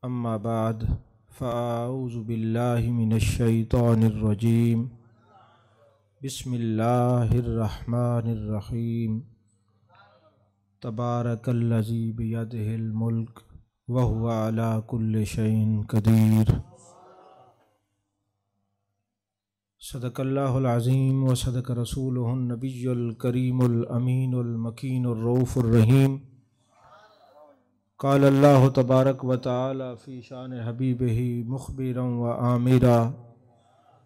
अम्मा बाद फ़अऊज़ु बिल्लाहि मिनश्शैतानिर्रजीम बिस्मिल्लाहिर्रहमानिर्रहीम तबारकल्लज़ी बियदिहिल मुल्क व हुवा अला कुल्लि शैइन क़दीर। सदक़ल्लाहुल अज़ीम व सदक़ रसूलुहुन नबियुल करीमुल अमीनुल मकीनुर रऊफ़ुर रहीम। क़ाल अल्लाहु तबारक व तआला फ़ी शान हबीबिही मुख़बिरन व आमिरा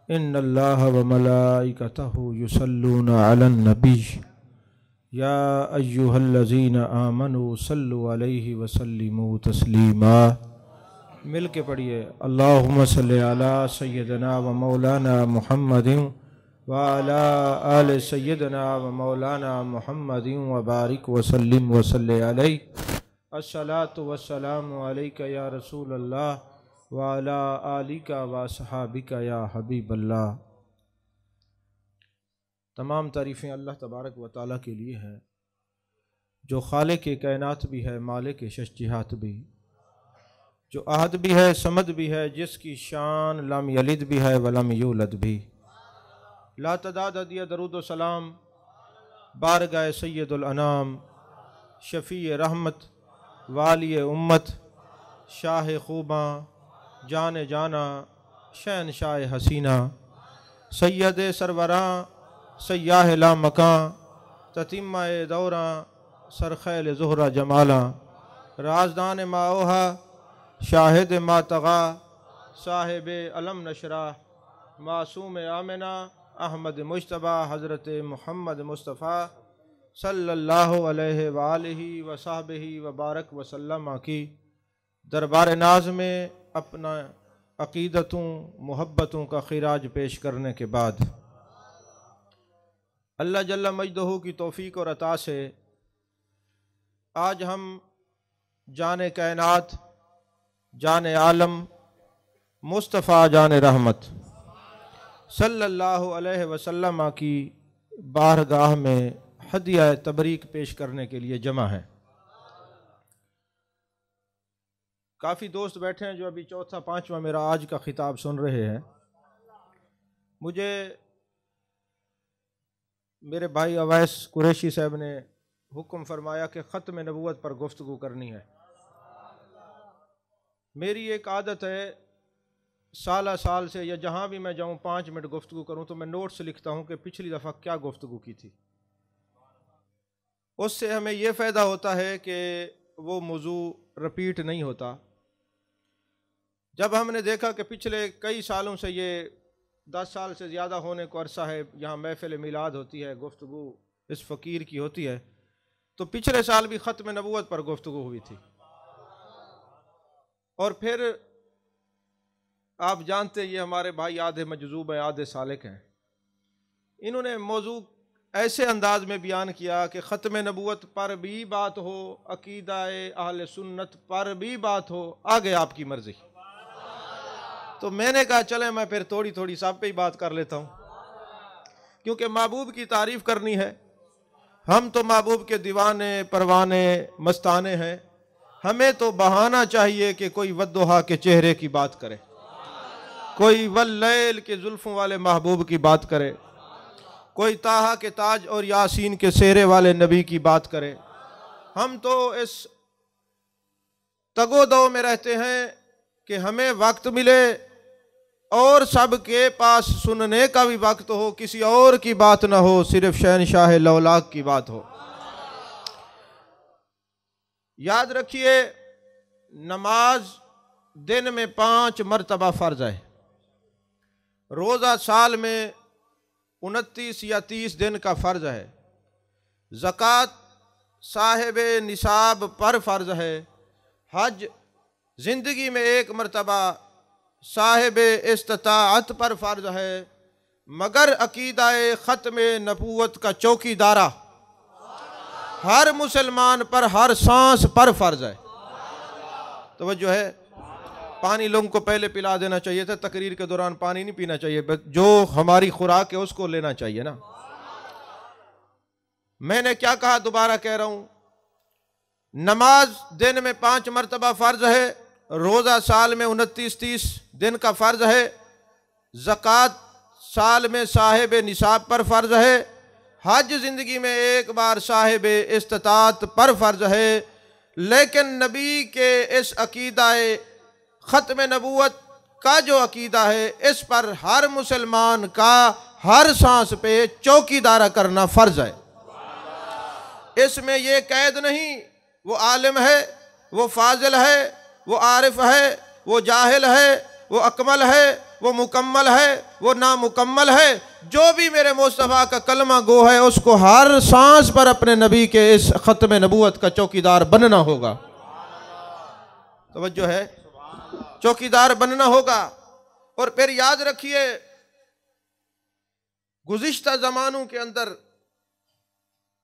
इन्नल्लाहा व मलाइकतहु युसल्लूना अलन नबी या अय्युहल्लज़ीना आमनू सल्लु अलैहि व सल्लिमू तस्लीमा। मिल के पढ़िए अल्लाहुम्मा सल्लि अला सय्यदना व मौलाना मुहम्मदिन व अला आलि सय्यदना व मौलाना मुहम्मदिन व बारिक व सल्लिम व सल्लि अलैहि। अस्सलातु वस्सलामु अलैका या रसूल अल्लाह व अला आलिका व अस्हाबिका या हबीब अल्लाह। तमाम तारीफ़ें अल्लाह तबारक व तआला के लिए हैं जो खालिक के कायनात भी है, मालिक के शश्जिहात भी, जो आहद भी है, समद भी है, जिसकी शान लम यलिद भी है वलम यूलद भी। ला तदाद दिया दरूद व सलाम बारगाह सैयदुल अनाम शफ़ी रहमत वाली उम्मत शाह खूबा जान जाना शहनशाह हसीना सैयद सरवरां सयाह ला मकां ततिम्मा दौरां सरखैल ज़ुहरा जमाला राजदान माओहा शाहिद मातगा साहिब अलम नशरा मासूम आमिना अहमद मुश्तबा हज़रत मुहम्मद मुस्तफ़ा सल्लल्लाहु अलैहि व आलिहि व सहबिहि व बारक वसल्लम की दरबार नाज में अपना अक़ीदतों मोहब्बतों का खिराज पेश करने के बाद अल्लाह जल्ल मजदहू की तौफ़ीक और अता से आज हम जाने कायनात, जाने आलम, मुस्तफ़ा जाने रहमत सल्लल्लाहु अलैहि वसल्लम की बारगाह में हदिया तबरीक पेश करने के लिए जमा है। काफ़ी दोस्त बैठे हैं जो अभी चौथा पाँचवा मेरा आज का खिताब सुन रहे हैं। मुझे मेरे भाई अवैस कुरैशी साहब ने हुक्म फरमाया कि ख़त्म नबूवत पर गुफ्तगू करनी है। मेरी एक आदत है साल से या जहाँ भी मैं जाऊँ 5 मिनट गुफ्तगू करूँ तो मैं नोट्स लिखता हूँ कि पिछली दफ़ा क्या गुफ्तगू की थी। उससे हमें यह फ़ायदा होता है कि वो मौजू रिपीट नहीं होता। जब हमने देखा कि पिछले कई सालों से ये 10 साल से ज़्यादा होने को अरसा है यहाँ महफ़िल मिलाद होती है, गुफ्तगू इस फ़कीर की होती है, तो पिछले साल भी ख़त्म नबूवत पर गुफ्तगू हुई थी। और फिर आप जानते ये हमारे भाई आधे मजजूब हैं आधे सालिक हैं, इन्होंने मौजू ऐसे अंदाज में बयान किया कि ख़त्म नबूवत पर भी बात हो, अक़ीदा-ए अहले सुन्नत पर भी बात हो, आगे आपकी मर्ज़ी। तो मैंने कहा चले मैं फिर थोड़ी थोड़ी सब पे ही बात कर लेता हूँ, क्योंकि महबूब की तारीफ़ करनी है। हम तो महबूब के दीवाने परवाने मस्ताने हैं, हमें तो बहाना चाहिए कि कोई वद्दुहा के चेहरे की बात करे, कोई वल्लैल के जुल्फ़ों वाले महबूब की बात करे, कोई ताहा के ताज और यासीन के सेहरे वाले नबी की बात करे। हम तो इस तगोदो में रहते हैं कि हमें वक्त मिले और सबके पास सुनने का भी वक्त हो, किसी और की बात ना हो, सिर्फ शहनशाह लौलाक की बात हो। याद रखिए नमाज दिन में 5 मरतबा फ़र्ज है, रोज़ा साल में 29 या 30 दिन का फ़र्ज है, ज़कात साहिब निसाब पर फ़र्ज है, हज ज़िंदगी में 1 मरतबा साहिब इस्तिताअत पर फ़र्ज है, मगर अक़ीदा-ए ख़त्म नबूवत का चौकीदारा हर मुसलमान पर हर सांस पर फ़र्ज है। तवज्जो है, पानी लोगों को पहले पिला देना चाहिए था, तकरीर के दौरान पानी नहीं पीना चाहिए, जो हमारी खुराक है उसको लेना चाहिए ना। मैंने क्या कहा, दोबारा कह रहा हूं, नमाज दिन में 5 मरतबा फर्ज है रोज़ा साल में 29-30 दिन का फ़र्ज है, ज़कात साल में साहिब निसाब पर फ़र्ज है, हज ज़िंदगी में एक बार साहिब इस्तिताअत पर फ़र्ज है। लेकिन नबी के इस अकीदाए ख़त्म नबूवत का जो अकीदा है, इस पर हर मुसलमान का हर सांस पे चौकीदारा करना फ़र्ज है। इसमें ये कैद नहीं वो आलिम है, वो फाजिल है, वो आरिफ है, वो जाहिल है, वो अकमल है, वो मुकम्मल है, वो नामुकम्मल है। जो भी मेरे मुस्तफ़ा का कलमा गो है, उसको हर सांस पर अपने नबी के इस ख़त्म नबूवत का चौकीदार बनना होगा। तवज्जो है, चौकीदार बनना होगा। और फिर याद रखिए, गुज़िश्ता ज़मानों के अंदर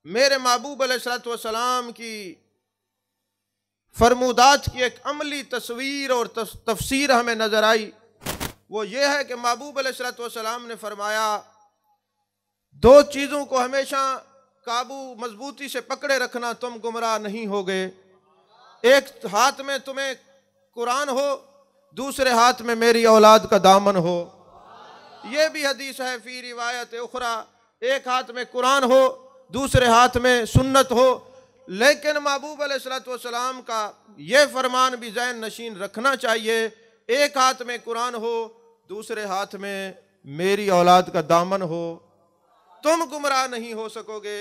मेरे महबूब अलैहिस्सलाम की फरमूदात की एक अमली तस्वीर और तफसीर हमें नज़र आई। वो ये है कि महबूब अलैहिस्सलाम ने फरमाया, दो चीज़ों को हमेशा काबू मजबूती से पकड़े रखना, तुम गुमराह नहीं होगे। एक हाथ में तुम्हें कुरान हो, दूसरे हाथ में मेरी औलाद का दामन हो। ये भी हदीस है फी रिवायत उखरा, एक हाथ में कुरान हो, दूसरे हाथ में सुन्नत हो। लेकिन महबूब अलैहिस्सलाम का ये फरमान भी ज़हन नशीन रखना चाहिए, एक हाथ में कुरान हो, दूसरे हाथ में मेरी औलाद का दामन हो, तुम गुमराह नहीं हो सकोगे।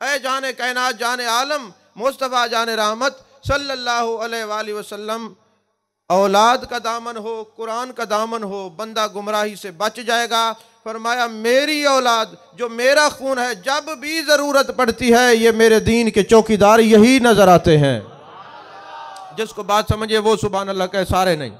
ऐ जाने कायनात, जाने आलम, मुस्तफ़ा जाने रहमत सल्लल्लाहु अलैहि वसल्लम, औलाद का दामन हो, कुरान का दामन हो, बंदा गुमराही से बच जाएगा। फरमाया, मेरी औलाद जो मेरा खून है, जब भी ज़रूरत पड़ती है, ये मेरे दीन के चौकीदार यही नज़र आते हैं। जिसको बात समझे वो सुभान अल्लाह कहे, सारे नहीं।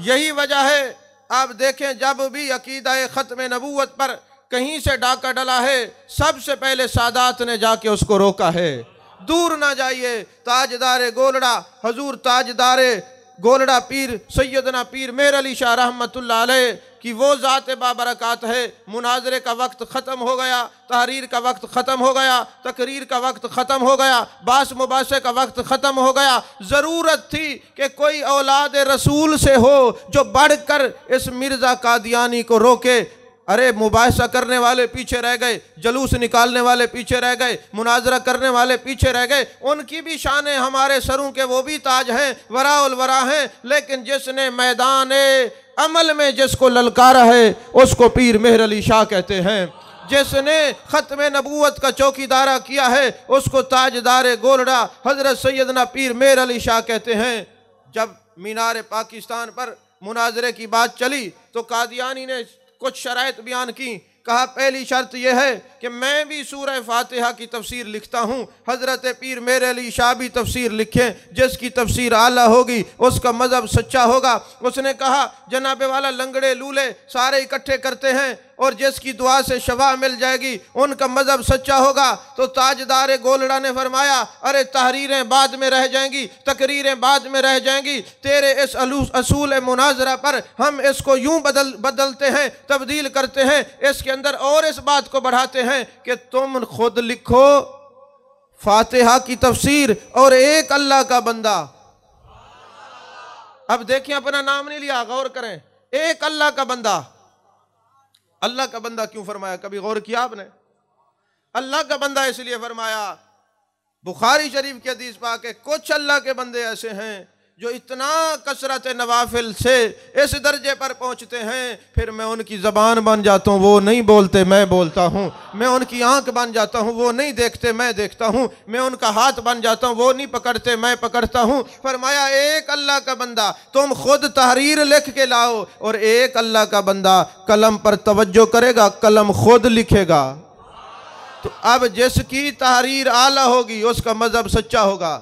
यही वजह है, आप देखें, जब भी अकीदा ख़त्म नबूवत पर कहीं से डाका डला है, सबसे पहले सादात ने जाके उसको रोका है। दूर ना जाइए, ताजदारे गोलड़ा हजूर ताजदारे गोलड़ा पीर सैयदना पीर मेर अली शाह रहमतुल्लाह अलैह कि वो ज़ात बाबरकात है। मुनाजरे का वक्त ख़त्म हो गया, तहरीर का वक्त ख़त्म हो गया, तकरीर का वक्त ख़त्म हो गया, बास मुबासे का वक्त ख़त्म हो गया। ज़रूरत थी कि कोई औलाद रसूल से हो जो बढ़कर इस मिर्ज़ा कादियानी को रोके। अरे मुबाहिसा करने वाले पीछे रह गए, जलूस निकालने वाले पीछे रह गए, मुनाजरा करने वाले पीछे रह गए। उनकी भी शानें हमारे सरों के वो भी ताज हैं, वराउल वरा हैं। लेकिन जिसने मैदान अमल में जिसको ललकारा है, उसको पीर मेहर अली शाह कहते हैं। जिसने ख़त्म नबूवत का चौकीदारा किया है, उसको ताजदार गोलड़ा हज़रत सैयदना पीर मेहर अली शाह कहते हैं। जब मीनार पाकिस्तान पर मुनाजरे की बात चली तो कादियानी ने कुछ शराइत बयान की। कहा, पहली शर्त यह है कि मैं भी सूरह फातिहा की तफसीर लिखता हूँ, हज़रत पीर मेरे अली शाह भी तफसीर लिखें, जिसकी तफसीर आला होगी उसका मज़हब सच्चा होगा। उसने कहा, जनाबे वाला लंगड़े लूले सारे इकट्ठे करते हैं और जिसकी दुआ से शफा मिल जाएगी उनका मज़हब सच्चा होगा। तो ताजदार गोलड़ा ने फरमाया, अरे तहरीरें बाद में रह जाएंगी, तकरीरें बाद में रह जाएंगी, तेरे इस असूल मुनाजरा पर हम इसको यूं बदलते हैं, तब्दील करते हैं, इसके अंदर और इस बात को बढ़ाते हैं कि तुम खुद लिखो फातिहा की तफसीर और एक अल्लाह का बंदा। अब देखिए, अपना नाम नहीं लिया, गौर करें, एक अल्लाह का बंदा। अल्लाह का बंदा क्यों फरमाया, कभी गौर किया आपने? अल्लाह का बंदा इसलिए फरमाया, बुखारी शरीफ के हदीस पाक है, कुछ अल्लाह के बंदे ऐसे हैं जो इतना कसरत नवाफिल से इस दर्जे पर पहुंचते हैं, फिर मैं उनकी ज़बान बन जाता हूँ, वो नहीं बोलते मैं बोलता हूँ। मैं उनकी आंख बन जाता हूँ, वो नहीं देखते मैं देखता हूँ। मैं उनका हाथ बन जाता हूँ, वो नहीं पकड़ते मैं पकड़ता हूँ। फरमाया, एक अल्लाह का बंदा, तुम खुद तहरीर लिख के लाओ और एक अल्लाह का बंदा कलम पर तवज्जो करेगा, कलम खुद लिखेगा। तो अब जिसकी तहरीर आला होगी उसका मज़हब सच्चा होगा।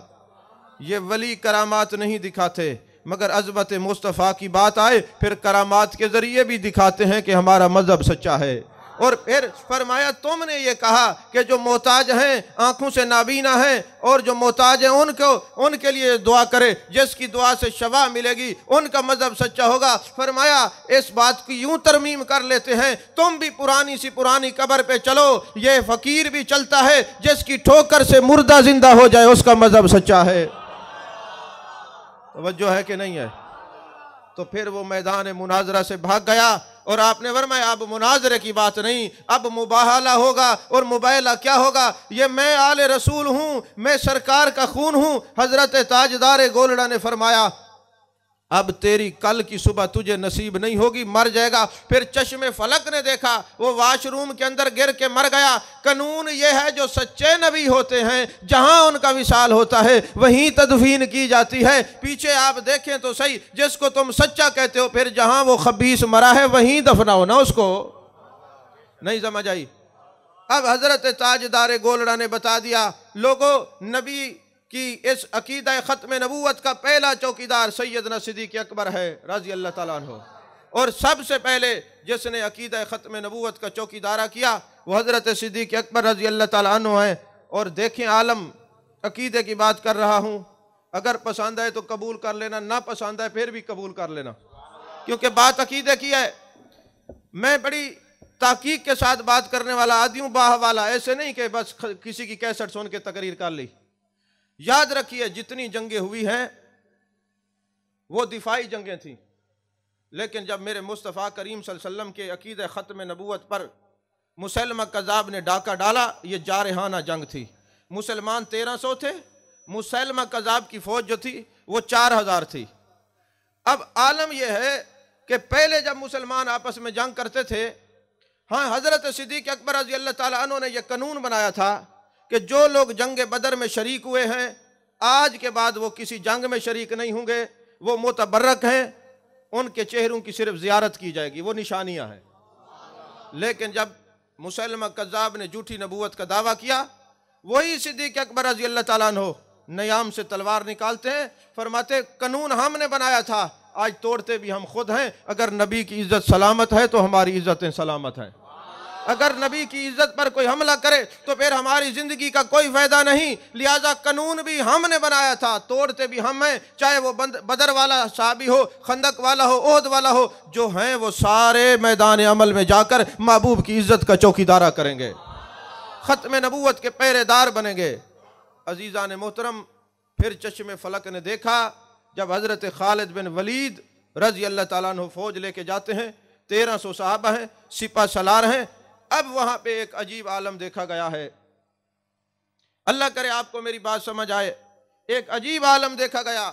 ये वली करामात नहीं दिखाते, मगर अज़मत मुस्तफ़ा की बात आए फिर करामात के ज़रिए भी दिखाते हैं कि हमारा मज़हब सच्चा है। और फिर फरमाया, तुमने ये कहा कि जो मोहताज हैं, आँखों से नाबीना हैं, और जो मोहताज हैं उनके लिए दुआ करे, जिसकी दुआ से शफा मिलेगी उनका मज़हब सच्चा होगा। फरमाया, इस बात की यूं तरमीम कर लेते हैं, तुम भी पुरानी सी पुरानी कब्र पे चलो, ये फ़कीर भी चलता है, जिसकी ठोकर से मुर्दा जिंदा हो जाए उसका मज़हब सच्चा है। तवज्जो है कि नहीं है? तो फिर वो मैदान मुनाजरा से भाग गया और आपने फरमाया अब मुनाजरे की बात नहीं, अब मुबाहला होगा। और मुबाहला क्या होगा? ये मैं आले रसूल हूँ, मैं सरकार का खून हूँ। हजरत ताजदार गोलड़ा ने फरमाया अब तेरी कल की सुबह तुझे नसीब नहीं होगी, मर जाएगा। फिर चश्मे फलक ने देखा, वो वाशरूम के अंदर गिर के मर गया। कानून ये है जो सच्चे नबी होते हैं जहां उनका विसाल होता है वहीं तदफीन की जाती है। पीछे आप देखें तो सही, जिसको तुम सच्चा कहते हो फिर जहां वो खबीस मरा है वहीं दफनाओ ना उसको। नहीं समझ आई? अब हजरत ताजदार गोलड़ा ने बता दिया लोगों, नबी कि इस अकीदा ख़त्म नबूवत का पहला चौकीदार सैयदना सिद्दीक़ अकबर है रज़ी अल्लाह ताला अन्हु। और सबसे पहले जिसने अकीदा ख़त्म नबूवत का चौकीदारा किया वो हज़रत सिद्दीक़ अकबर रज़ी अल्लाह ताला अन्हु है। और देखें आलम, अकीदे की बात कर रहा हूँ, अगर पसंद है तो कबूल कर लेना, ना पसंद है फिर भी कबूल कर लेना, क्योंकि बात अकीदे की है। मैं बड़ी ताकीक के साथ बात करने वाला आदमी हूँ, बाह वाला, ऐसे नहीं कि बस किसी की कैसेट सुन के तकरीर कर ली। याद रखिए जितनी जंगें हुई हैं वो दिफाई जंगें थी, लेकिन जब मेरे मुस्तफ़ा करीम सल्लल्लाहु अलैहि वसल्लम के अकीदे ख़त्म नबूवत पर मुसलमा कज़ाब ने डाका डाला, ये जारहाना जंग थी। मुसलमान 1300 थे, मुसलमा कज़ाब की फ़ौज जो थी वो 4000 थी। अब आलम यह है कि पहले जब मुसलमान आपस में जंग करते थे, हाँ, हज़रत सिद्दीक़ अकबर रज़ी अल्लाह ताला अन्हु ने यह कानून बनाया था कि जो लोग जंग बदर में शरीक हुए हैं आज के बाद वो किसी जंग में शरीक नहीं होंगे, वो मुतबर्रक हैं, उनके चेहरों की सिर्फ ज़ियारत की जाएगी, वो निशानियां हैं। लेकिन जब मुसलमा कज़्ज़ाब ने झूठी नबूवत का दावा किया, वही सिद्दीक़ अकबर रज़ी अल्लाह ताला अन्हु नयाम से तलवार निकालते हैं, फरमाते कानून हमने बनाया था, आज तोड़ते भी हम खुद हैं। अगर नबी की इज्जत सलामत है तो हमारी इज्जतें सलामत हैं। अगर नबी की इज्जत पर कोई हमला करे तो फिर हमारी जिंदगी का कोई फायदा नहीं। लिहाजा कानून भी हमने बनाया था, तोड़ते भी हम हैं, चाहे वो बदर वाला साहबी हो, खंदक वाला हो, ओहद वाला हो, जो हैं वो सारे मैदान अमल में जाकर महबूब की इज्जत का चौकीदारा करेंगे, ख़त्म नबूवत के पहरेदार बनेंगे। अजीज़ा ने मोहतरम, फिर चश्मे फलक ने देखा जब हज़रत खालिद बिन वलीद रज़ी अल्लाह ताला अन्हु फौज लेके जाते हैं, 1300 सहाबा हैं, सिपा सलार हैं। अब वहां पे एक अजीब आलम देखा गया है, अल्लाह करे आपको मेरी बात समझ आए। एक अजीब आलम देखा गया।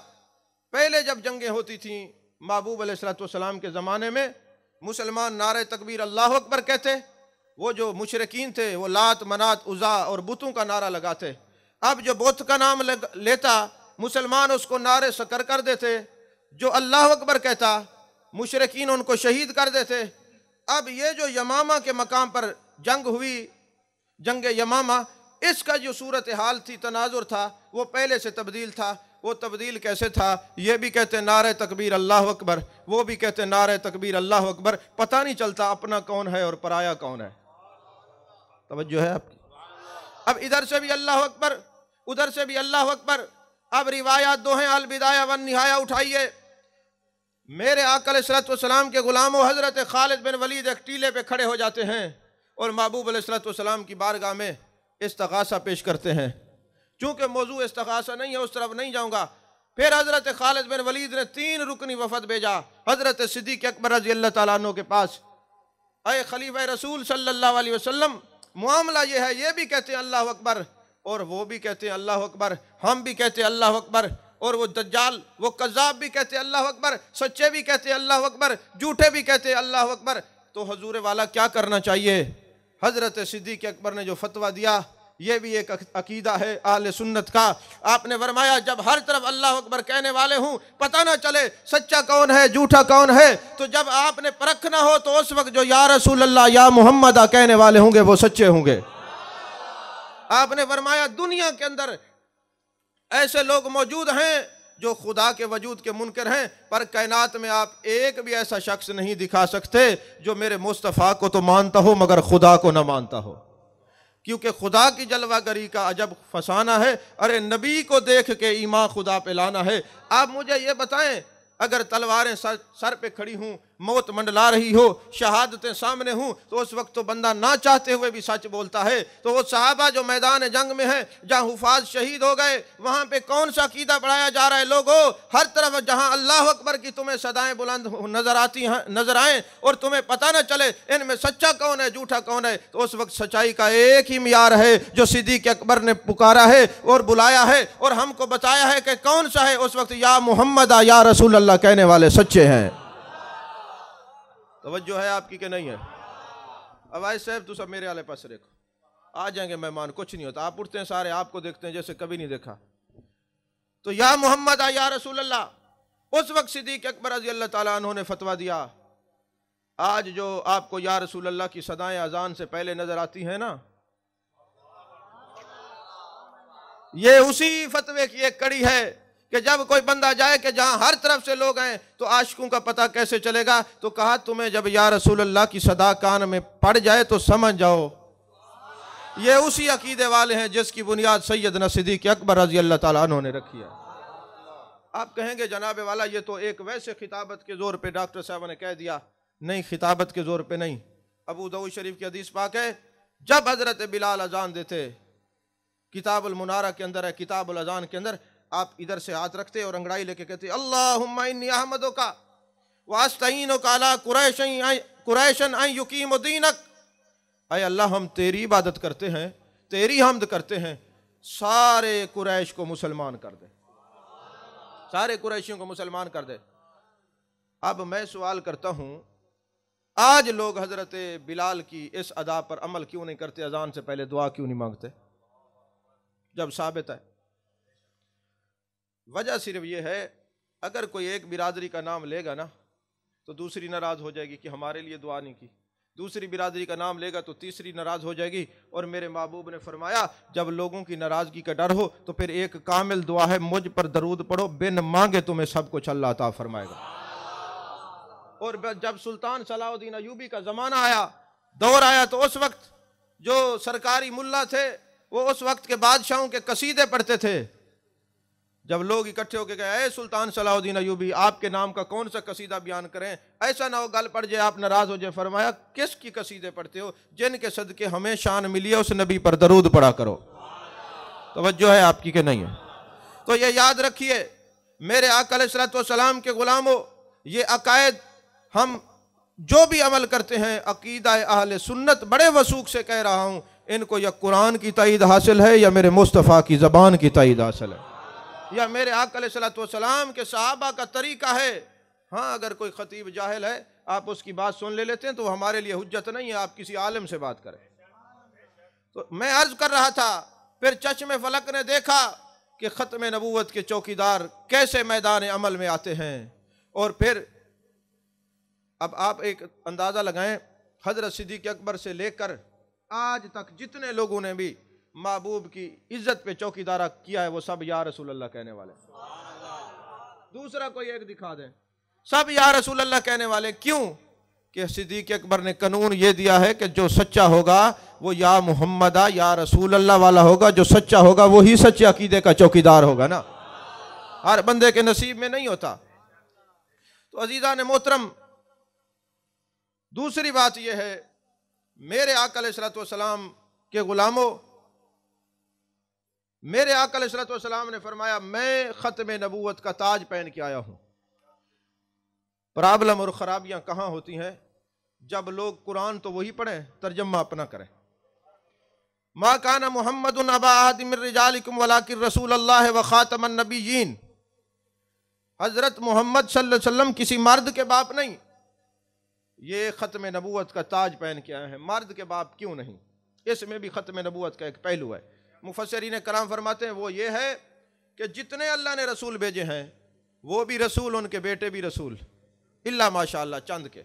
पहले जब जंगें होती थी महबूब अलैहिस्सलाम के ज़माने में, मुसलमान नारे तकबीर अल्लाह अकबर कहते, वो जो मुशरिकीन थे वो लात मनात उज़ा और बुतों का नारा लगाते। अब जो बुत का नाम लेता मुसलमान उसको नारे शकर कर देते, जो अल्लाह अकबर कहता मुशरिकीन उनको शहीद कर देते। अब ये जो यमामा के मकाम पर जंग हुई, जंग यमामा, इसका जो सूरत हाल थी, तनाजुर था, वो पहले से तब्दील था। वो तब्दील कैसे था? ये भी कहते नारे तकबीर अल्लाह अकबर, वो भी कहते नारे तकबीर अल्लाह अकबर, पता नहीं चलता अपना कौन है और पराया कौन है। तवज्जो है आपकी? अब इधर से भी अल्लाह अकबर, उधर से भी अल्लाह अकबर। अब रिवायात दो हैं, अल बिदाया वन निहाया उठाइए। मेरे आका अलैहिस्सलाम के गुलामों, हज़रत खालिद बिन वलीद एक टीले पे खड़े हो जाते हैं और महबूब अलैहिस्सलाम की बारगाह में इस्तिग़ासा पेश करते हैं। चूँकि मौजू इस्तिग़ासा नहीं है, उस तरफ नहीं जाऊँगा। फिर हज़रत खालिद बिन वलीद ने 3 रुकनी वफ़द भेजा हज़रत सिद्दीक़ अकबर रज़ी अल्लाह ताला अन्हु के पास। अय खलीफा रसूल सल्लल्लाहु अलैहि वसल्लम, मामला ये है, ये भी कहते हैं अल्लाह अकबर और वो भी कहते हैं अल्लाह अकबर, हम भी कहते हैं अल्लाह अकबर, और वो दज्जाल, वो कज़्ज़ाब भी कहते अल्लाह अकबर, सच्चे भी कहते अल्लाह अकबर, झूठे भी कहते अल्लाह अकबर। तो हजूर वाला क्या करना चाहिए? हज़रत सिद्दीक़ अकबर ने जो फतवा दिया, ये भी एक अकीदा है आले सुन्नत का। आपने फरमाया जब हर तरफ अल्लाह अकबर कहने वाले हूँ, पता ना चले सच्चा कौन है झूठा कौन है, तो जब आपने परखना हो तो उस वक्त जो या रसूल अल्लाह या मोहम्मद कहने वाले होंगे वो सच्चे होंगे। आपने फरमाया दुनिया के अंदर ऐसे लोग मौजूद हैं जो खुदा के वजूद के मुनकर हैं, पर कायनात में आप एक भी ऐसा शख्स नहीं दिखा सकते जो मेरे मुस्तफ़ा को तो मानता हो मगर खुदा को ना मानता हो, क्योंकि खुदा की जलवागरी का अजब फसाना है। अरे नबी को देख के ईमान खुदा पे लाना है। आप मुझे ये बताएं, अगर तलवारें सर पे खड़ी हूँ, मौत मंडला रही हो, शहादतें सामने हूँ, तो उस वक्त तो बंदा ना चाहते हुए भी सच बोलता है। तो वो सहाबा जो मैदान जंग में है, जहाँ हुफाज शहीद हो गए, वहाँ पे कौन सा अकीदा बढ़ाया जा रहा है? लोगों, हर तरफ जहाँ अल्लाह अकबर की तुम्हें सदाएं बुलंद नजर आती हैं, नजर आएँ, और तुम्हें पता न चले इनमें सच्चा कौन है झूठा कौन है, तो उस वक्त सच्चाई का एक ही मियार है जो सिद्दीक़ अकबर ने पुकारा है और बुलाया है और हमको बताया है कि कौन सा है। उस वक्त या मोहम्मद या रसूल अल्लाह कहने वाले सच्चे हैं। तवज्जो है आपकी कि नहीं है? अवाइस साहब तो सब मेरे वाले पास देखो, आ जाएंगे मेहमान, कुछ नहीं होता। आप उठते हैं सारे, आपको देखते हैं जैसे कभी नहीं देखा। तो या मोहम्मद या रसूल अल्लाह, उस वक्त सिद्दीक़ अकबर रज़ी अल्लाह ताला अन्हु ने फतवा दिया। आज जो आपको या रसूल अल्लाह की सदाएं अजान से पहले नजर आती हैं ना, ये उसी फतवे की एक कड़ी है कि जब कोई बंदा जाए कि जहां हर तरफ से लोग हैं तो आशिकों का पता कैसे चलेगा? तो कहा तुम्हें जब या रसूल अल्लाह की सदा कान में पड़ जाए तो समझ जाओ ये उसी अकीदे वाले हैं जिसकी बुनियाद सैयदना सिद्दीक़ अकबर रज़ी अल्लाह ताला अन्हु ने रखी है। आप कहेंगे जनाब वाला ये तो एक वैसे खिताबत के जोर पे डॉक्टर साहब ने कह दिया। नहीं, खिताबत के जोर पे नहीं। अबू दाऊद शरीफ की हदीस पाक है, जब हजरत बिलाल अजान देते, किताबुल मुनारा के अंदर है, किताबुल अजान के अंदर, आप इधर से हाथ रखते और अंगड़ाई लेके कहते अल्लाहुम्मा इन्नी अहमदुका वास्तईनुका अला कुरैशन अन युकीमु दीनक। अय अल्लाह, हम तेरी इबादत करते हैं, तेरी हम्द करते हैं, सारे कुरैश को मुसलमान कर दे, सारे कुरैशियों को मुसलमान कर दे। अब मैं सवाल करता हूं, आज लोग हजरत बिलाल की इस अदा पर अमल क्यों नहीं करते? अजान से पहले दुआ क्यों नहीं मांगते जब साबित है? वजह सिर्फ यह है, अगर कोई एक बिरादरी का नाम लेगा ना तो दूसरी नाराज हो जाएगी कि हमारे लिए दुआ नहीं की, दूसरी बिरादरी का नाम लेगा तो तीसरी नाराज हो जाएगी। और मेरे महबूब ने फरमाया, जब लोगों की नाराजगी का डर हो तो फिर एक कामिल दुआ है, मुझ पर दरूद पढ़ो, बिन मांगे तुम्हें सब कुछ अल्लाह अता फरमाएगा। और जब सुल्तान सलाहुद्दीन अयूबी का जमाना आया, दौर आया, तो उस वक्त जो सरकारी मुल्ला थे वो उस वक्त के बादशाहों के कसीदे पढ़ते थे। जब लोग इकट्ठे होकर गए, सुल्तान सलाहुद्दीन अयूबी आपके नाम का कौन सा कसीदा बयान करें, ऐसा ना हो गल पड़ जाए आप नाराज हो जाए। फरमाया, किसकी कसीदे पढ़ते हो? जिनके सदके हमें शान मिली है उस नबी पर दरूद पढ़ा करो। तवज्जो है आपकी कि नहीं है? तो ये याद रखिए मेरे आका अलैहिस्सलातु वस्सलाम के गुलामों, ये अकायद हम जो भी अमल करते हैं, अकीदा अहले सुन्नत, बड़े वसूख से कह रहा हूँ, इनको या कुरान की ताईद हासिल है या मेरे मुस्तफ़ा की ज़बान की ताईद हासिल है या मेरे आका अलैहिस्सलातु वस्सलाम के सहाबा का तरीका है। हाँ, अगर कोई खतीब जाहिल है आप उसकी बात सुन लेते हैं तो हमारे लिए हुज्जत नहीं है, आप किसी आलिम से बात करें। तो मैं अर्ज कर रहा था, फिर चश्मे फलक ने देखा कि ख़त्म नबूवत के चौकीदार कैसे मैदान अमल में आते हैं। और फिर अब आप एक अंदाज़ा लगाएं, हज़रत सिद्दीक़ अकबर से लेकर आज तक जितने लोगों ने भी महबूब की इज्जत पे चौकीदारा किया है वो सब या रसूल अल्लाह कहने वाले। दूसरा कोई एक दिखा दें, सब या रसूल अल्लाह कहने वाले। क्यों? कि सिद्दीक़ अकबर ने कानून ये दिया है कि जो सच्चा होगा वो या मुहम्मदा या रसूल अल्लाह वाला होगा, जो सच्चा होगा वही सच्चे अकीदे का चौकीदार होगा ना, हर बंदे के नसीब में नहीं होता। तो अजीज़ा ने मोहतरम, दूसरी बात यह है, मेरे आका अलैहिस्सलातु वस्सलाम के गुलामों, मेरे आका अलैहिस्सलातु वस्सलाम ने फरमाया, मैं ख़त्म नबूवत का ताज पहन के आया हूं। प्रॉब्लम और ख़राबियाँ कहाँ होती हैं? जब लोग कुरान तो वही पढ़ें, तर्जमा अपना करें। मा काना मुहम्मदुन अबा अहदिम मिन रिजालिकुम वलाकिन रसूलुल्लाह व खातमन नबिय्यीन। हज़रत मोहम्मद सल्लल्लाहु अलैहि वसल्लम किसी मर्द के बाप नहीं, ये ख़त्म नबूवत का ताज पहन के आए हैं। मर्द के बाप क्यों नहीं? इसमें भी ख़त्म नबूवत का एक पहलू है। मुफस्सिरीन कराम फरमाते हैं वो ये है कि जितने अल्लाह ने रसूल भेजे हैं वो भी रसूल, उनके बेटे भी रसूल, इल्ला माशाअल्लाह चंद के,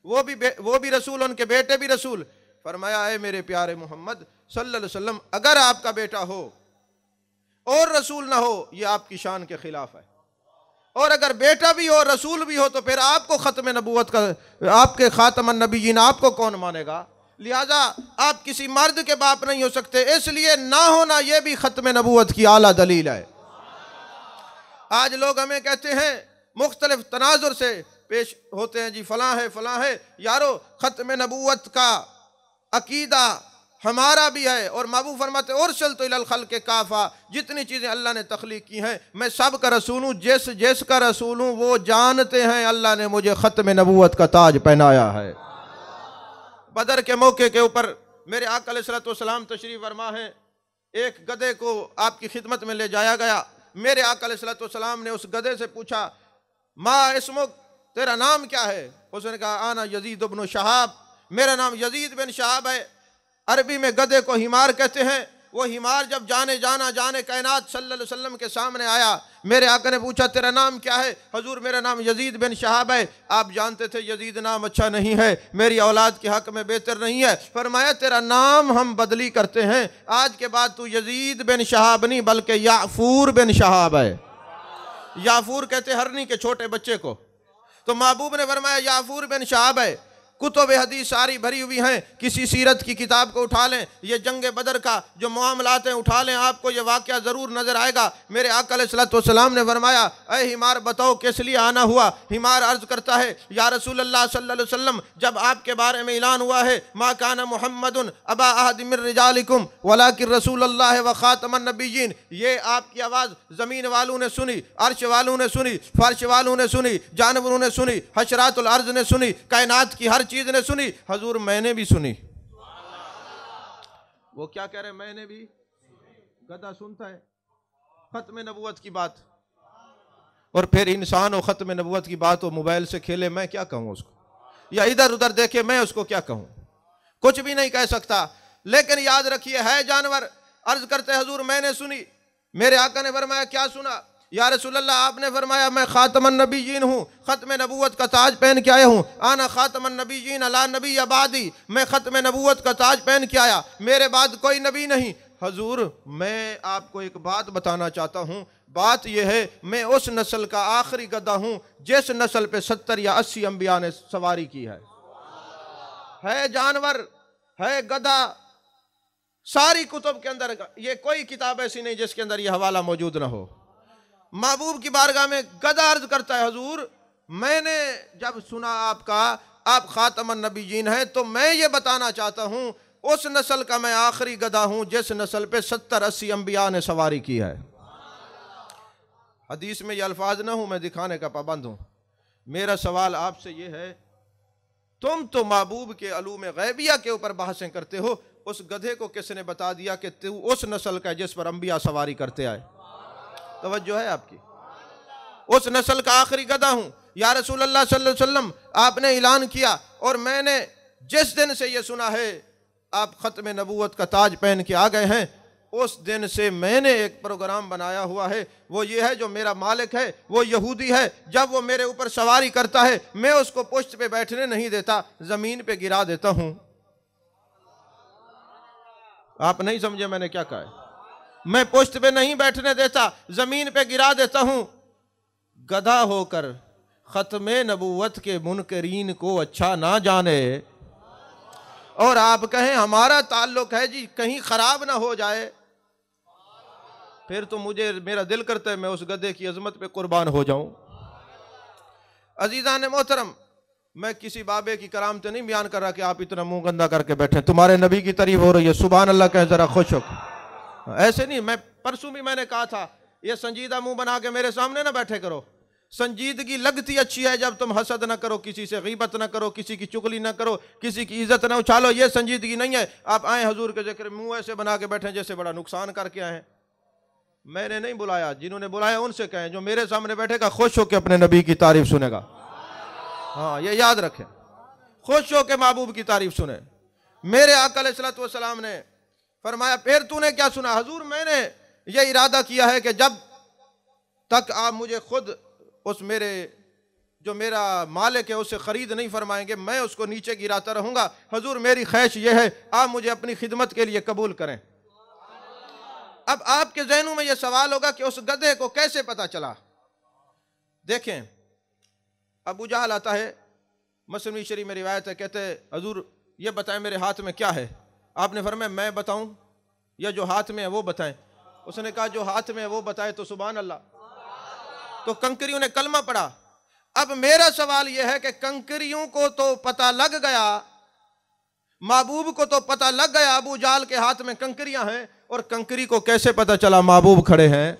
वो भी रसूल, उनके बेटे भी रसूल। फरमाया, है मेरे प्यारे मोहम्मद सल्लल्लाहु अलैहि वसल्लम, अगर आपका बेटा हो और रसूल ना हो ये आपकी शान के खिलाफ है, और अगर बेटा भी हो रसूल भी हो तो फिर आपको ख़त्म नबूवत का, आपके ख़ातमन नबिय्यीन आपको कौन मानेगा? लिहाजा आप किसी मर्द के बाप नहीं हो सकते, इसलिए ना होना यह भी ख़त्म नबूवत की आला दलील है। आज लोग हमें कहते हैं मुख्तलिफ तनाजुर से, पेश होते हैं जी, फलां है यारो, ख़त्म नबूवत का अकीदा हमारा भी है। और महबूब फरमाते और चल तो इलल खल्क़ काफ़ा, जितनी चीज़ें अल्लाह ने तख्लीक की हैं मैं सब का रसूल हूँ, जिस का रसूल हूँ वो जानते हैं अल्लाह ने मुझे ख़त्म नबूवत का ताज पहनाया है। बदर के मौके के ऊपर मेरे आका अलैहिस्सलाम तशरीफ़ फरमा है, एक गधे को आपकी खिदमत में ले जाया गया। मेरे आका अलैहिस्सलाम ने उस गधे से पूछा, मा इस्मुक, तेरा नाम क्या है? उसने कहा, आना यजीद इब्न शहाब, मेरा नाम यजीद बिन शहाब है। अरबी में गधे को हिमार कहते हैं। वो हिमार जब जाने कायनात सल्लल्लाहु अलैहि वसल्लम के सामने आया, मेरे आका ने पूछा तेरा नाम क्या है? हजूर मेरा नाम यजीद बिन शहाब है। आप जानते थे यजीद नाम अच्छा नहीं है, मेरी औलाद के हक में बेहतर नहीं है। फरमाया तेरा नाम हम बदली करते हैं, आज के बाद तू यजीद बिन शहाब नहीं बल्कि याफूर बिन शहाब है। याफूर कहते हरनी के छोटे बच्चे को। तो महबूब ने फरमाया याफूर बिन शहाब है। कुतुब हदीस सारी भरी हुई हैं, किसी सीरत की किताब को उठा लें, ये जंग बदर का जो मामलात हैं उठा लें, आपको ये वाक़या ज़रूर नज़र आएगा। मेरे आका अलैहिस्सलाम ने फरमाया, अय हिमार बताओ किस लिए आना हुआ? हिमार अर्ज़ करता है, या रसूलल्लाह सल्लल्लाहु अलैहि वसल्लम, जब आपके बारे में ऐलान हुआ है मा काना मुहम्मदुन अबा अहद मिन रिजालिकुम वलाकिन रसूलुल्लाह व खातमन नबिय्यीन, ये आपकी आवाज़ ज़मीन वालों ने सुनी, अर्श वालों ने सुनी, फर्श वालों ने सुनी, जानवरों ने सुनी, हशरातुल अर्ज़ ने सुनी, कायनात की हर चीज ने सुनी। हजूर मैंने भी सुनी। वो क्या कह रहे, मैंने भी, गधा सुनता है खत्म नबूवत की बात, और फिर इंसान हो खत्म नबूवत की बात हो मोबाइल से खेले, मैं क्या कहूं उसको, या इधर उधर देखे मैं उसको क्या कहूं? कुछ भी नहीं कह सकता। लेकिन याद रखिए है जानवर। अर्ज करते हजूर मैंने सुनी। मेरे आका ने फरमाया क्या सुना? या रसूलल्लाह आपने फरमाया मैं खातमन नबीयीन हूँ, ख़त्म नबूवत का ताज पहन के आया हूँ। आना खातमन नबीयीन अला नबी अबादी, मैं ख़त्म नबूवत का ताज पहन के आया, मेरे बाद कोई नबी नहीं। हजूर मैं आपको एक बात बताना चाहता हूँ, बात यह है मैं उस नस्ल का आखिरी गधा हूँ जिस नस्ल पे 70 या 80 अंबिया ने सवारी की है जानवर, है गधा। सारी कुतुब के अंदर ये कोई किताब ऐसी नहीं जिसके अंदर ये हवाला मौजूद ना हो। महबूब की बारगाह में गधा अर्ज करता है, हजूर मैंने जब सुना आपका आप खातमन नबीयीन हैं, तो मैं ये बताना चाहता हूँ उस नस्ल का मैं आखिरी गधा हूँ जिस नस्ल पे 70-80 अंबिया ने सवारी की है। हदीस में ये अल्फाज ना हूँ, मैं दिखाने का पाबंद हूँ। मेरा सवाल आपसे ये है, तुम तो महबूब के अलूम गैबिया के ऊपर बहसें करते हो, उस गधे को किसने बता दिया कि तू उस नस्ल का जिस पर अंबिया सवारी करते आए? तवज्जो है आपकी? उस नस्ल का आखिरी गधा हूं। या रसूलल्लाह सल्लल्लाहु अलैहि वसल्लम आपने ऐलान किया, और मैंने जिस दिन से ये सुना है आप खत्म नबूवत का ताज पहन के आ गए हैं, उस दिन से मैंने एक प्रोग्राम बनाया हुआ है। वो ये है, जो मेरा मालिक है वो यहूदी है, जब वो मेरे ऊपर सवारी करता है मैं उसको पुश्त पे बैठने नहीं देता, जमीन पे गिरा देता हूं। आप नहीं समझे मैंने क्या कहा है? मैं पुश्त पे नहीं बैठने देता, जमीन पे गिरा देता हूं। गधा होकर खत्मे नबूवत के मुनकरीन को अच्छा ना जाने, और आप कहें हमारा ताल्लुक है जी कहीं खराब ना हो जाए, फिर तो मेरा दिल करता है मैं उस गधे की अजमत पे कुर्बान हो जाऊं। अजीज़ान मोहतरम, मैं किसी बाबे की करामत नहीं बयान कर रहा कि आप इतना मुंह गंदा करके बैठे, तुम्हारे नबी की तारीफ हो रही है, सुभान अल्लाह कहें जरा खुश हो। ऐसे नहीं, मैं परसों भी मैंने कहा था ये संजीदा मुंह बना के मेरे सामने ना बैठे करो। संजीदगी लगती अच्छी है जब तुम हसद ना करो, किसी से गीबत ना करो, किसी की चुगली ना करो, किसी की इज्जत ना उछालो, ये संजीदगी नहीं है। आप आए हजूर के जिक्र मुंह ऐसे बना के बैठे जैसे बड़ा नुकसान करके आए हैं। मैंने नहीं बुलाया, जिन्होंने बुलाया उनसे कहें, जो मेरे सामने बैठेगा खुश होकर अपने नबी की तारीफ सुनेगा। हाँ ये याद रखें, खुश होकर महबूब की तारीफ सुने। मेरे आका अलैहिस्सलातु वस्सलाम ने फरमाया फिर तूने क्या सुना? हजूर मैंने ये इरादा किया है कि जब तक आप मुझे खुद उस जो मेरा मालिक है उससे खरीद नहीं फरमाएंगे, मैं उसको नीचे गिराता रहूंगा। हजूर मेरी ख्वाहिश ये है आप मुझे अपनी खिदमत के लिए कबूल करें। अब आपके ज़हनों में यह सवाल होगा कि उस गधे को कैसे पता चला? देखें, अबू जहल आता है, मुस्लिम शरीफ में रिवायत है, कहते हैं हजूर ये बताएं मेरे हाथ में क्या है? आपने फरमाया मैं बताऊं या जो हाथ में है वो बताएं? उसने कहा जो हाथ में है वो बताए। तो सुभान अल्लाह, तो कंकरियों ने कलमा पढ़ा। अब मेरा सवाल यह है कि कंकरियों को तो पता लग गया, महबूब को तो पता लग गया अबू जाल के हाथ में कंकरियां हैं, और कंकरी को कैसे पता चला महबूब खड़े हैं?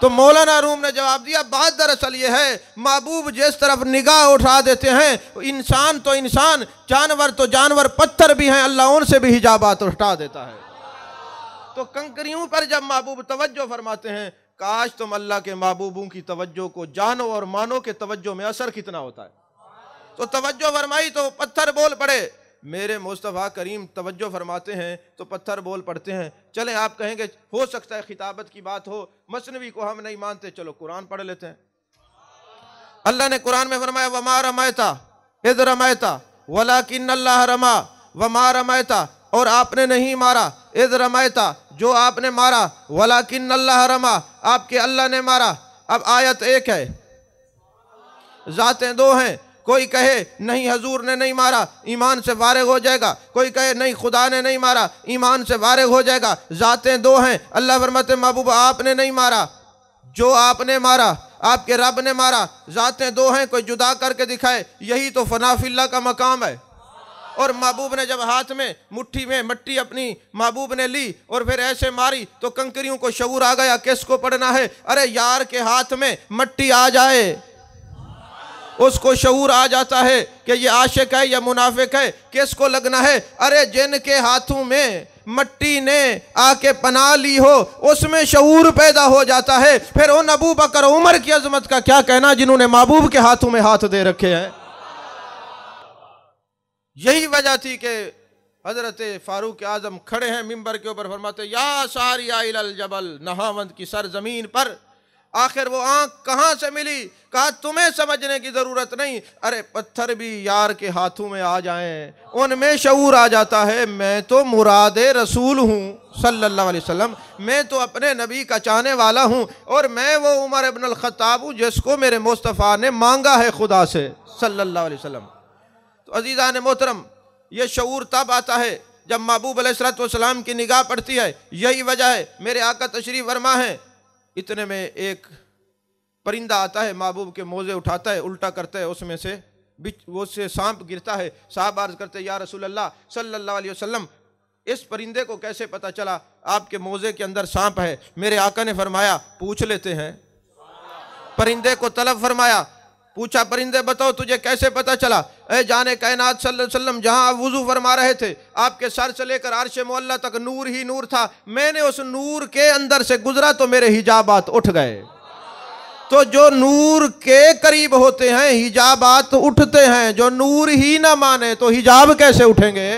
तो मौलाना रूम ने जवाब दिया, बात दरअसल ये है, महबूब जिस तरफ निगाह उठा देते हैं, इंसान तो इंसान, जानवर तो जानवर, पत्थर भी हैं, अल्लाह उनसे भी हिजाबात उठा देता है। तो कंकरियों पर जब महबूब तवज्जो फरमाते हैं, काश तुम अल्लाह के महबूबों की तवज्जो को जानो और मानो के तवज्जो में असर कितना होता है। तो तवज्जो फरमाई तो पत्थर बोल पड़े। मेरे मुस्तफ़ा करीम तवज्जो फरमाते हैं तो पत्थर बोल पड़ते हैं। चलें, आप कहेंगे हो सकता है खिताबत की बात हो, मसनवी को हम नहीं मानते, चलो कुरान पढ़ लेते हैं। अल्लाह ने कुरान में फरमाया, वमा रमायता इज़ रमायता वलाकिन अल्लाह रमा, वमा रमायता, और आपने नहीं मारा, इज़ रमायता, जो आपने मारा, वलाकिन अल्लाह रमा, आपके अल्लाह ने मारा। अब आयत एक है, जातें दो हैं। कोई कहे नहीं हजूर ने नहीं मारा, ईमान से फारिग हो जाएगा। कोई कहे नहीं खुदा ने नहीं मारा, ईमान से फारिग हो जाएगा। जातें दो हैं। अल्लाह फरमाते महबूब आपने नहीं मारा, जो आपने मारा आपके रब ने मारा। जातें दो हैं, कोई जुदा करके दिखाए, यही तो फनाफिल्ला का मकाम है। और महबूब ने जब हाथ में मुट्ठी में मट्टी अपनी महबूब ने ली और फिर ऐसे मारी तो कंकरियों को शऊर आ गया, किसको पढ़ना है? अरे यार के हाथ में मट्टी आ जाए, उसको शऊर आ जाता है कि ये आशिक है या मुनाफिक है, किसको लगना है? अरे जिनके हाथों में मट्टी ने आके पनाह ली हो, उसमें शऊर पैदा हो जाता है। फिर उन अबू बकर उमर की अजमत का क्या कहना जिन्होंने महबूब के हाथों में हाथ दे रखे हैं। यही वजह थी कि हजरत फारूक आजम खड़े हैं मिंबर के ऊपर, फरमाते या सारिया इलल जबल, नहावंद की सरजमीन पर। आखिर वो आंख कहाँ से मिली? कहा तुम्हें समझने की जरूरत नहीं, अरे पत्थर भी यार के हाथों में आ जाएं, उनमें शऊर आ जाता है। मैं तो मुरादे रसूल हूँ सल्लल्लाहु अलैहि वसल्लम, मैं तो अपने नबी का चाहने वाला हूँ, और मैं वो उमर इब्न अल खत्ताब हूँ जिसको मेरे मुस्तफ़ा ने मांगा है खुदा से सल्लल्लाहु अलैहि वसल्लम। तो अजीज़ान मोहतरम, ये शऊर तब आता है जब महबूब अलैहिस्सलातु वस्सलाम की निगाह पड़ती है। यही वजह है, मेरे आका तशरीफ फरमा है, इतने में एक परिंदा आता है, महबूब के मोज़े उठाता है, उल्टा करता है, उसमें से वो से सांप गिरता है। साहब अर्ज़ करते हैं, या रसूल अल्लाह सल्लल्लाहु अलैहि वसल्लम, इस परिंदे को कैसे पता चला आपके मोज़े के अंदर सांप है? मेरे आका ने फरमाया पूछ लेते हैं। परिंदे को तलब फरमाया, पूछा परिंदे बताओ तुझे कैसे पता चला? ए जाने कायनात सल्लल्लाहु अलैहि वसल्लम, जहां आप वुजू फरमा रहे थे, आपके सर से लेकर अर्श मुअल्ला तक नूर ही नूर था। मैंने उस नूर के अंदर से गुजरा तो मेरे हिजाबात उठ गए। तो जो नूर के करीब होते हैं हिजाबात उठते हैं, जो नूर ही ना माने तो हिजाब कैसे उठेंगे?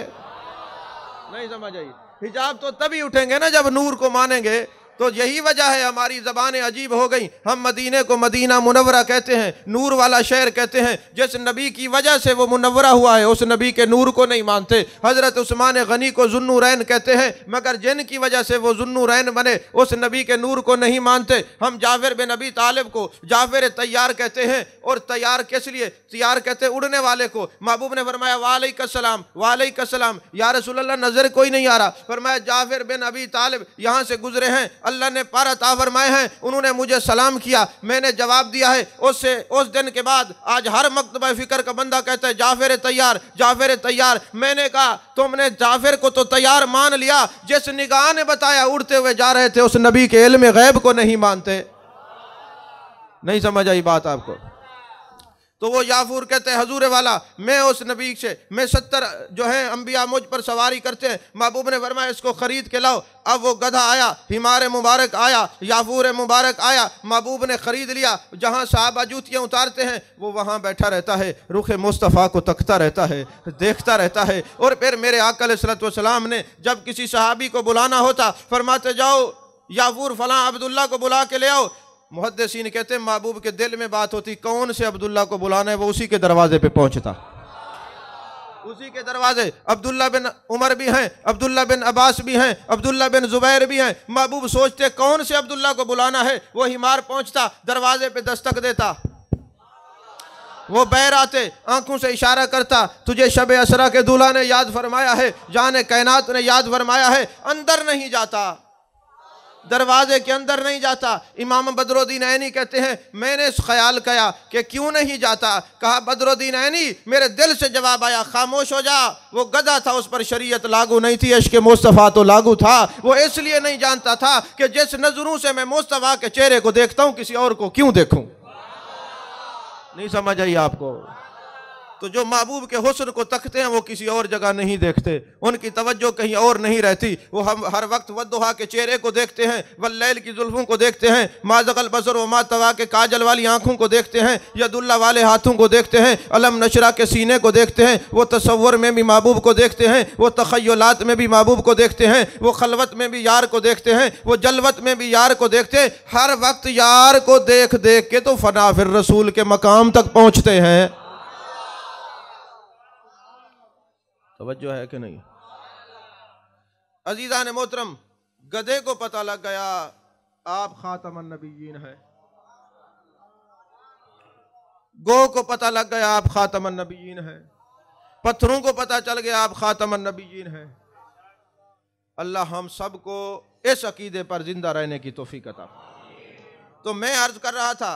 नहीं समझ आई? हिजाब तो तभी उठेंगे ना जब नूर को मानेंगे। तो यही वजह है हमारी ज़बानें अजीब हो गई। हम मदीने को मदीना मुनव्वरा कहते हैं, नूर वाला शहर कहते हैं। जिस नबी की वजह से वो मुनव्वरा हुआ है उस नबी के नूर को नहीं मानते। हज़रत उस्मान गनी को ज़ुन्नूरैन कहते हैं, मगर जिनकी वजह से वो ज़ुन्नूरैन बने उस नबी के नूर को नहीं मानते। हम जाफर बिन अबी तालिब को जाफर तैयार कहते हैं, और तैयार किस लिए? तैयार कहते हैं उड़ने वाले को। महबूब ने फरमाया वालैकुम वालैकुम, या रसूल अल्लाह नजर कोई नहीं आ रहा। फरमाया जाफर बिन अबी तालिब यहाँ से गुजरे हैं, अल्लाह ने पार अता फरमाए हैं, उन्होंने मुझे सलाम किया, मैंने जवाब दिया है। उससे उस दिन के बाद आज हर मकतबा फिक्र का बंदा कहता है जाफर तैयार, जाफर तैयार। मैंने कहा तुमने जाफर को तो तैयार मान लिया, जिस निगाह ने बताया उड़ते हुए जा रहे थे उस नबी के इल्म गैब को नहीं मानते। नहीं समझ आई बात आपको? तो वो याफूर कहते हैं हजूर वाला, मैं उस नबी से, मैं 70 जो है अंबिया मुझ पर सवारी करते हैं। महबूब ने फरमाया इसको खरीद के लाओ। अब वो गधा आया, हिमार मुबारक आया, याफूर मुबारक आया, महबूब ने खरीद लिया। जहाँ साहबा जूतियाँ उतारते हैं वो वहाँ बैठा रहता है, रुख मुस्तफ़ा को तकता रहता है, देखता रहता है। और फिर मेरे आका अलैहिस्सलातु वस्सलाम ने जब किसी सहाबी को बुलाना होता फरमाते जाओ याफूर फलां अब्दुल्ला को बुला के ले आओ। मुहद्दिसीन कहते हैं महबूब के दिल में बात होती कौन से अब्दुल्ला को बुलाना है, वो उसी के दरवाजे पे पहुंचता, उसी के दरवाजे। अब्दुल्ला बिन उमर भी हैं, अब्दुल्ला बिन अब्बास भी हैं, अब्दुल्ला बिन जुबैर भी हैं। महबूब सोचते कौन से अब्दुल्ला को बुलाना है, वो हिमार पहुंचता, दरवाजे पे दस्तक देता, वो बैर आते, आंखों से इशारा करता, तुझे शब असरा के दूल्हा ने याद फरमाया है, जाने कायनात ने याद फरमाया है। अंदर नहीं जाता, दरवाजे के अंदर नहीं जाता। इमाम बदरुद्दीन ऐनी कहते हैं मैंने इस ख्याल किया कि क्यों नहीं जाता। कहा बदरुद्दीन ऐनी मेरे दिल से जवाब आया खामोश हो जा। वो गधा था, उस पर शरीयत लागू नहीं थी, इश्क मुस्तफ़ा तो लागू था। वो इसलिए नहीं जानता था कि जिस नजरों से मैं मुस्तफ़ा के चेहरे को देखता हूं किसी और को क्यों देखूं। नहीं समझ आई आपको? तो जो महबूब के हुस्न को तकते हैं वो किसी और जगह नहीं देखते, उनकी तवज्जो कहीं और नहीं रहती। वो हम हर वक्त वद्दुहा के चेहरे को देखते हैं, वल्लैल की जुल्फों को देखते हैं, माज़गल बसर व मा तवा के काजल वाली आंखों को देखते हैं, यदुल्ला वाले हाथों को देखते हैं, अलम नशरा के सीने को देखते हैं। वो तसव्वुर में भी महबूब को देखते हैं, वो तख़य्युलात में भी महबूब को देखते हैं, वो खलवत में भी यार को देखते हैं, वो जलवत में भी यार को देखते हैं। हर वक्त यार को देख देख के तो फना फिर रसूल के मकाम तक पहुँचते हैं। तवज्जो है कि नहीं? अजीज़ान मोहतरम, गधे को पता लग गया आप खातमुन नबिय्यीन हैं, गो को पता लग गया आप खातमुन नबिय्यीन हैं, पत्थरों को पता चल गया आप खातमुन नबिय्यीन हैं। अल्लाह हम सबको इस अकीदे पर जिंदा रहने की तौफीक अता। तो मैं अर्ज कर रहा था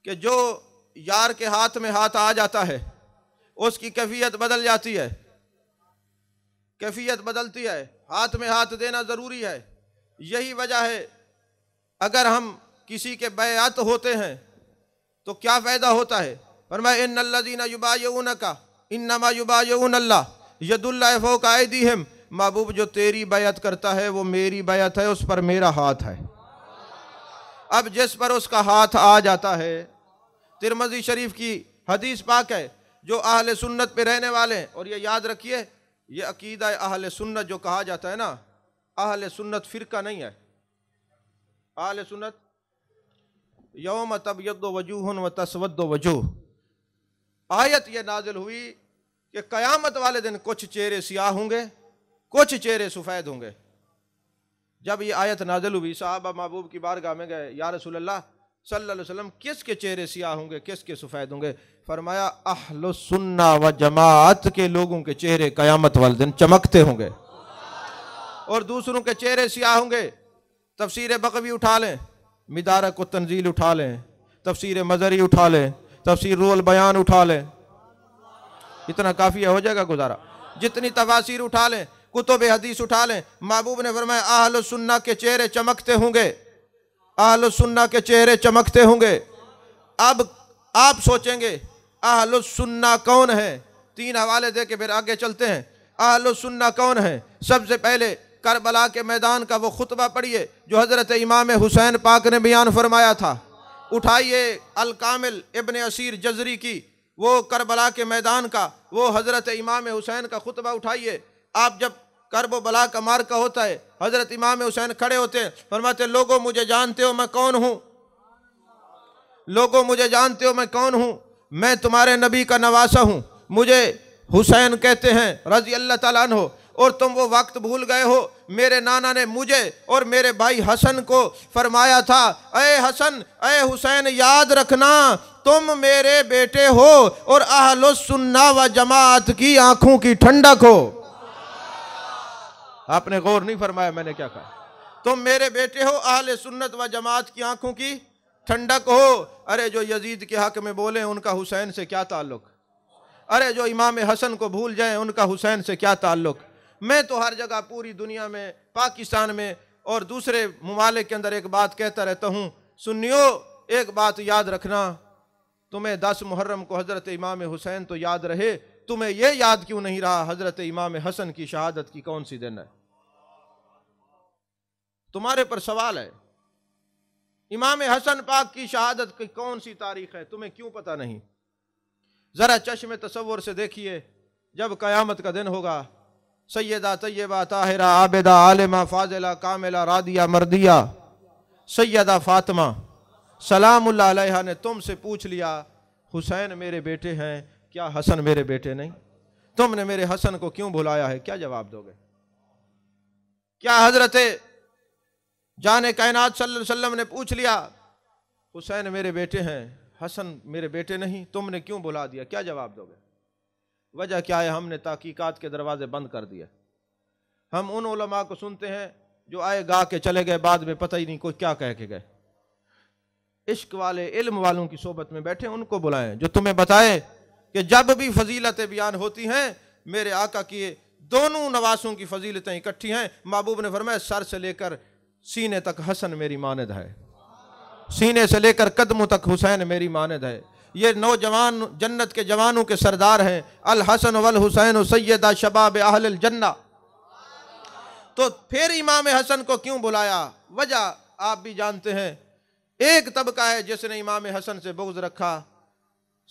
कि जो यार के हाथ में हाथ आ जाता है उसकी कैफियत बदल जाती है, कैफियत बदलती है। हाथ में हाथ देना ज़रूरी है। यही वजह है अगर हम किसी के बैअत होते हैं तो क्या फ़ायदा होता है। फरमाया इन्नल्लज़ीना युबाय्यूनका इन्नमा युबाय्यूनल्लाह यदुल्लाहि फ़ौक़ा अयदीहिम। महबूब जो तेरी बैअत करता है वो मेरी बैअत है, उस पर मेरा हाथ है। अब जिस पर उसका हाथ आ जाता है, तिरमिज़ी शरीफ की हदीस पाक है, जो अहले सुन्नत पे रहने वाले हैं, और ये याद रखिए ये अकीदा अहले सुन्नत जो कहा जाता है ना, अहले सुन्नत फ़िरका नहीं है। अहले सुन्नत यौम तबयद्दु वजूहुन व तस्वद्दु वजूह। आयत ये नाजिल हुई कि क़यामत वाले दिन कुछ चेहरे सियाह होंगे, कुछ चेहरे सफ़ेद होंगे। जब ये आयत नाजिल हुई सहाबा महबूब की बारगाह में गए, या रसूलल्लाह सल्लल्लाहु अलैहि वसल्लम किसके चेहरे सियाह होंगे, किसके सफ़ेद होंगे। फरमाया अहलुस सुन्ना व जमात के लोगों के चेहरे क़यामत वाले दिन चमकते होंगे और दूसरों के चेहरे सियाह होंगे। तफसीर बग़वी उठा लें, मिदारक व तंजील उठा लें, तफसीर मज़री उठा लें, तफसीर रूहुल बयान उठा लें, इतना काफ़ी हो जाएगा गुजारा। जितनी तफासीर उठा लें, कुतुब हदीस उठा लें, महबूब ने फरमाया अहलुस सुन्ना के चेहरे चमकते होंगे, अहलुस सुन्ना के चेहरे चमकते होंगे। अब आप सोचेंगे अहलुस सुन्ना कौन है? तीन हवाले दे के फिर आगे चलते हैं। अहलुस सुन्ना कौन है? सबसे पहले करबला के मैदान का वो खुतबा पढ़िए जो हज़रत इमाम हुसैन पाक ने बयान फरमाया था। उठाइए अल कामिल इब्न असीर जज़री की वो करबला के मैदान का वो हज़रत इमाम हुसैन का खुतबा उठाइए। आप जब करबो बला का मार्का होता है, हज़रत इमाम हुसैन खड़े होते हैं, फरमाते लोगों मुझे जानते हो मैं कौन हूँ, लोगों मुझे जानते हो मैं कौन हूँ, मैं तुम्हारे नबी का नवासा हूँ, मुझे हुसैन कहते हैं रज़ी अल्लाह ताला अन्हु। और तुम वो वक्त भूल गए हो, मेरे नाना ने मुझे और मेरे भाई हसन को फरमाया था, अय हसन अय हुसैन याद रखना तुम मेरे बेटे हो और अहलुस सुन्ना व जमात की आंखों की ठंडक हो। आपने गौर नहीं फरमाया मैंने क्या कहा? तुम मेरे बेटे हो, अहले सुन्नत व जमात की आंखों की ठंडक हो। अरे जो यजीद के हक में बोले उनका हुसैन से क्या ताल्लुक? अरे जो इमाम हसन को भूल जाए उनका हुसैन से क्या ताल्लुक? मैं तो हर जगह पूरी दुनिया में, पाकिस्तान में और दूसरे ममालिक के अंदर एक बात कहता रहता हूँ, सुन्नियो एक बात याद रखना, तुम्हें 10 मुहर्रम को हज़रत इमाम हुसैन तो याद रहे, तुम्हें यह याद क्यों नहीं रहा हज़रत इमाम हसन की शहादत की कौन सी दिन है? तुम्हारे पर सवाल है, इमाम हसन पाक की शहादत की कौन सी तारीख है, तुम्हें क्यों पता नहीं? ज़रा चश्मे तसव्वुर से देखिए, जब क़यामत का दिन होगा, सैयदा तय्यबा ताहिरा आबिदा आलिमा फाजिला कामिला रादिया मर्दिया सैयदा फातिमा सलामुल्लाह अलैहा ने तुमसे पूछ लिया हुसैन मेरे बेटे हैं, क्या हसन मेरे बेटे नहीं? तुमने मेरे हसन को क्यों बुलाया है? क्या जवाब दोगे? क्या हजरत जाने कायनात सल्लल्लाहु अलैहि वसल्लम ने पूछ लिया हुसैन मेरे बेटे हैं, हसन मेरे बेटे नहीं, तुमने क्यों बुला दिया? क्या जवाब दोगे? वजह क्या है? हमने तहकीकात के दरवाजे बंद कर दिए। हम उन उलमा को सुनते हैं जो आए गा के चले गए, बाद में पता ही नहीं कोई क्या कह के गए। इश्क वाले इल्म वालों की सोबत में बैठे, उनको बुलाएं जो तुम्हें बताए कि जब भी फजीलतें बयान होती हैं मेरे आका की दोनों नवासों की फजीलतें इकट्ठी हैं। महबूब ने फरमाया सर से लेकर सीने तक हसन मेरी मानद है, सीने से लेकर कदमों तक हुसैन मेरी मानद है। ये नौजवान जन्नत के जवानों के सरदार हैं। अल हसन वल हुसैन सैयदा शबाब अहल जन्ना। तो फिर इमाम हसन को क्यों बुलाया? वजह आप भी जानते हैं। एक तबका है जिसने इमाम हसन से बुग़्ज़ रखा,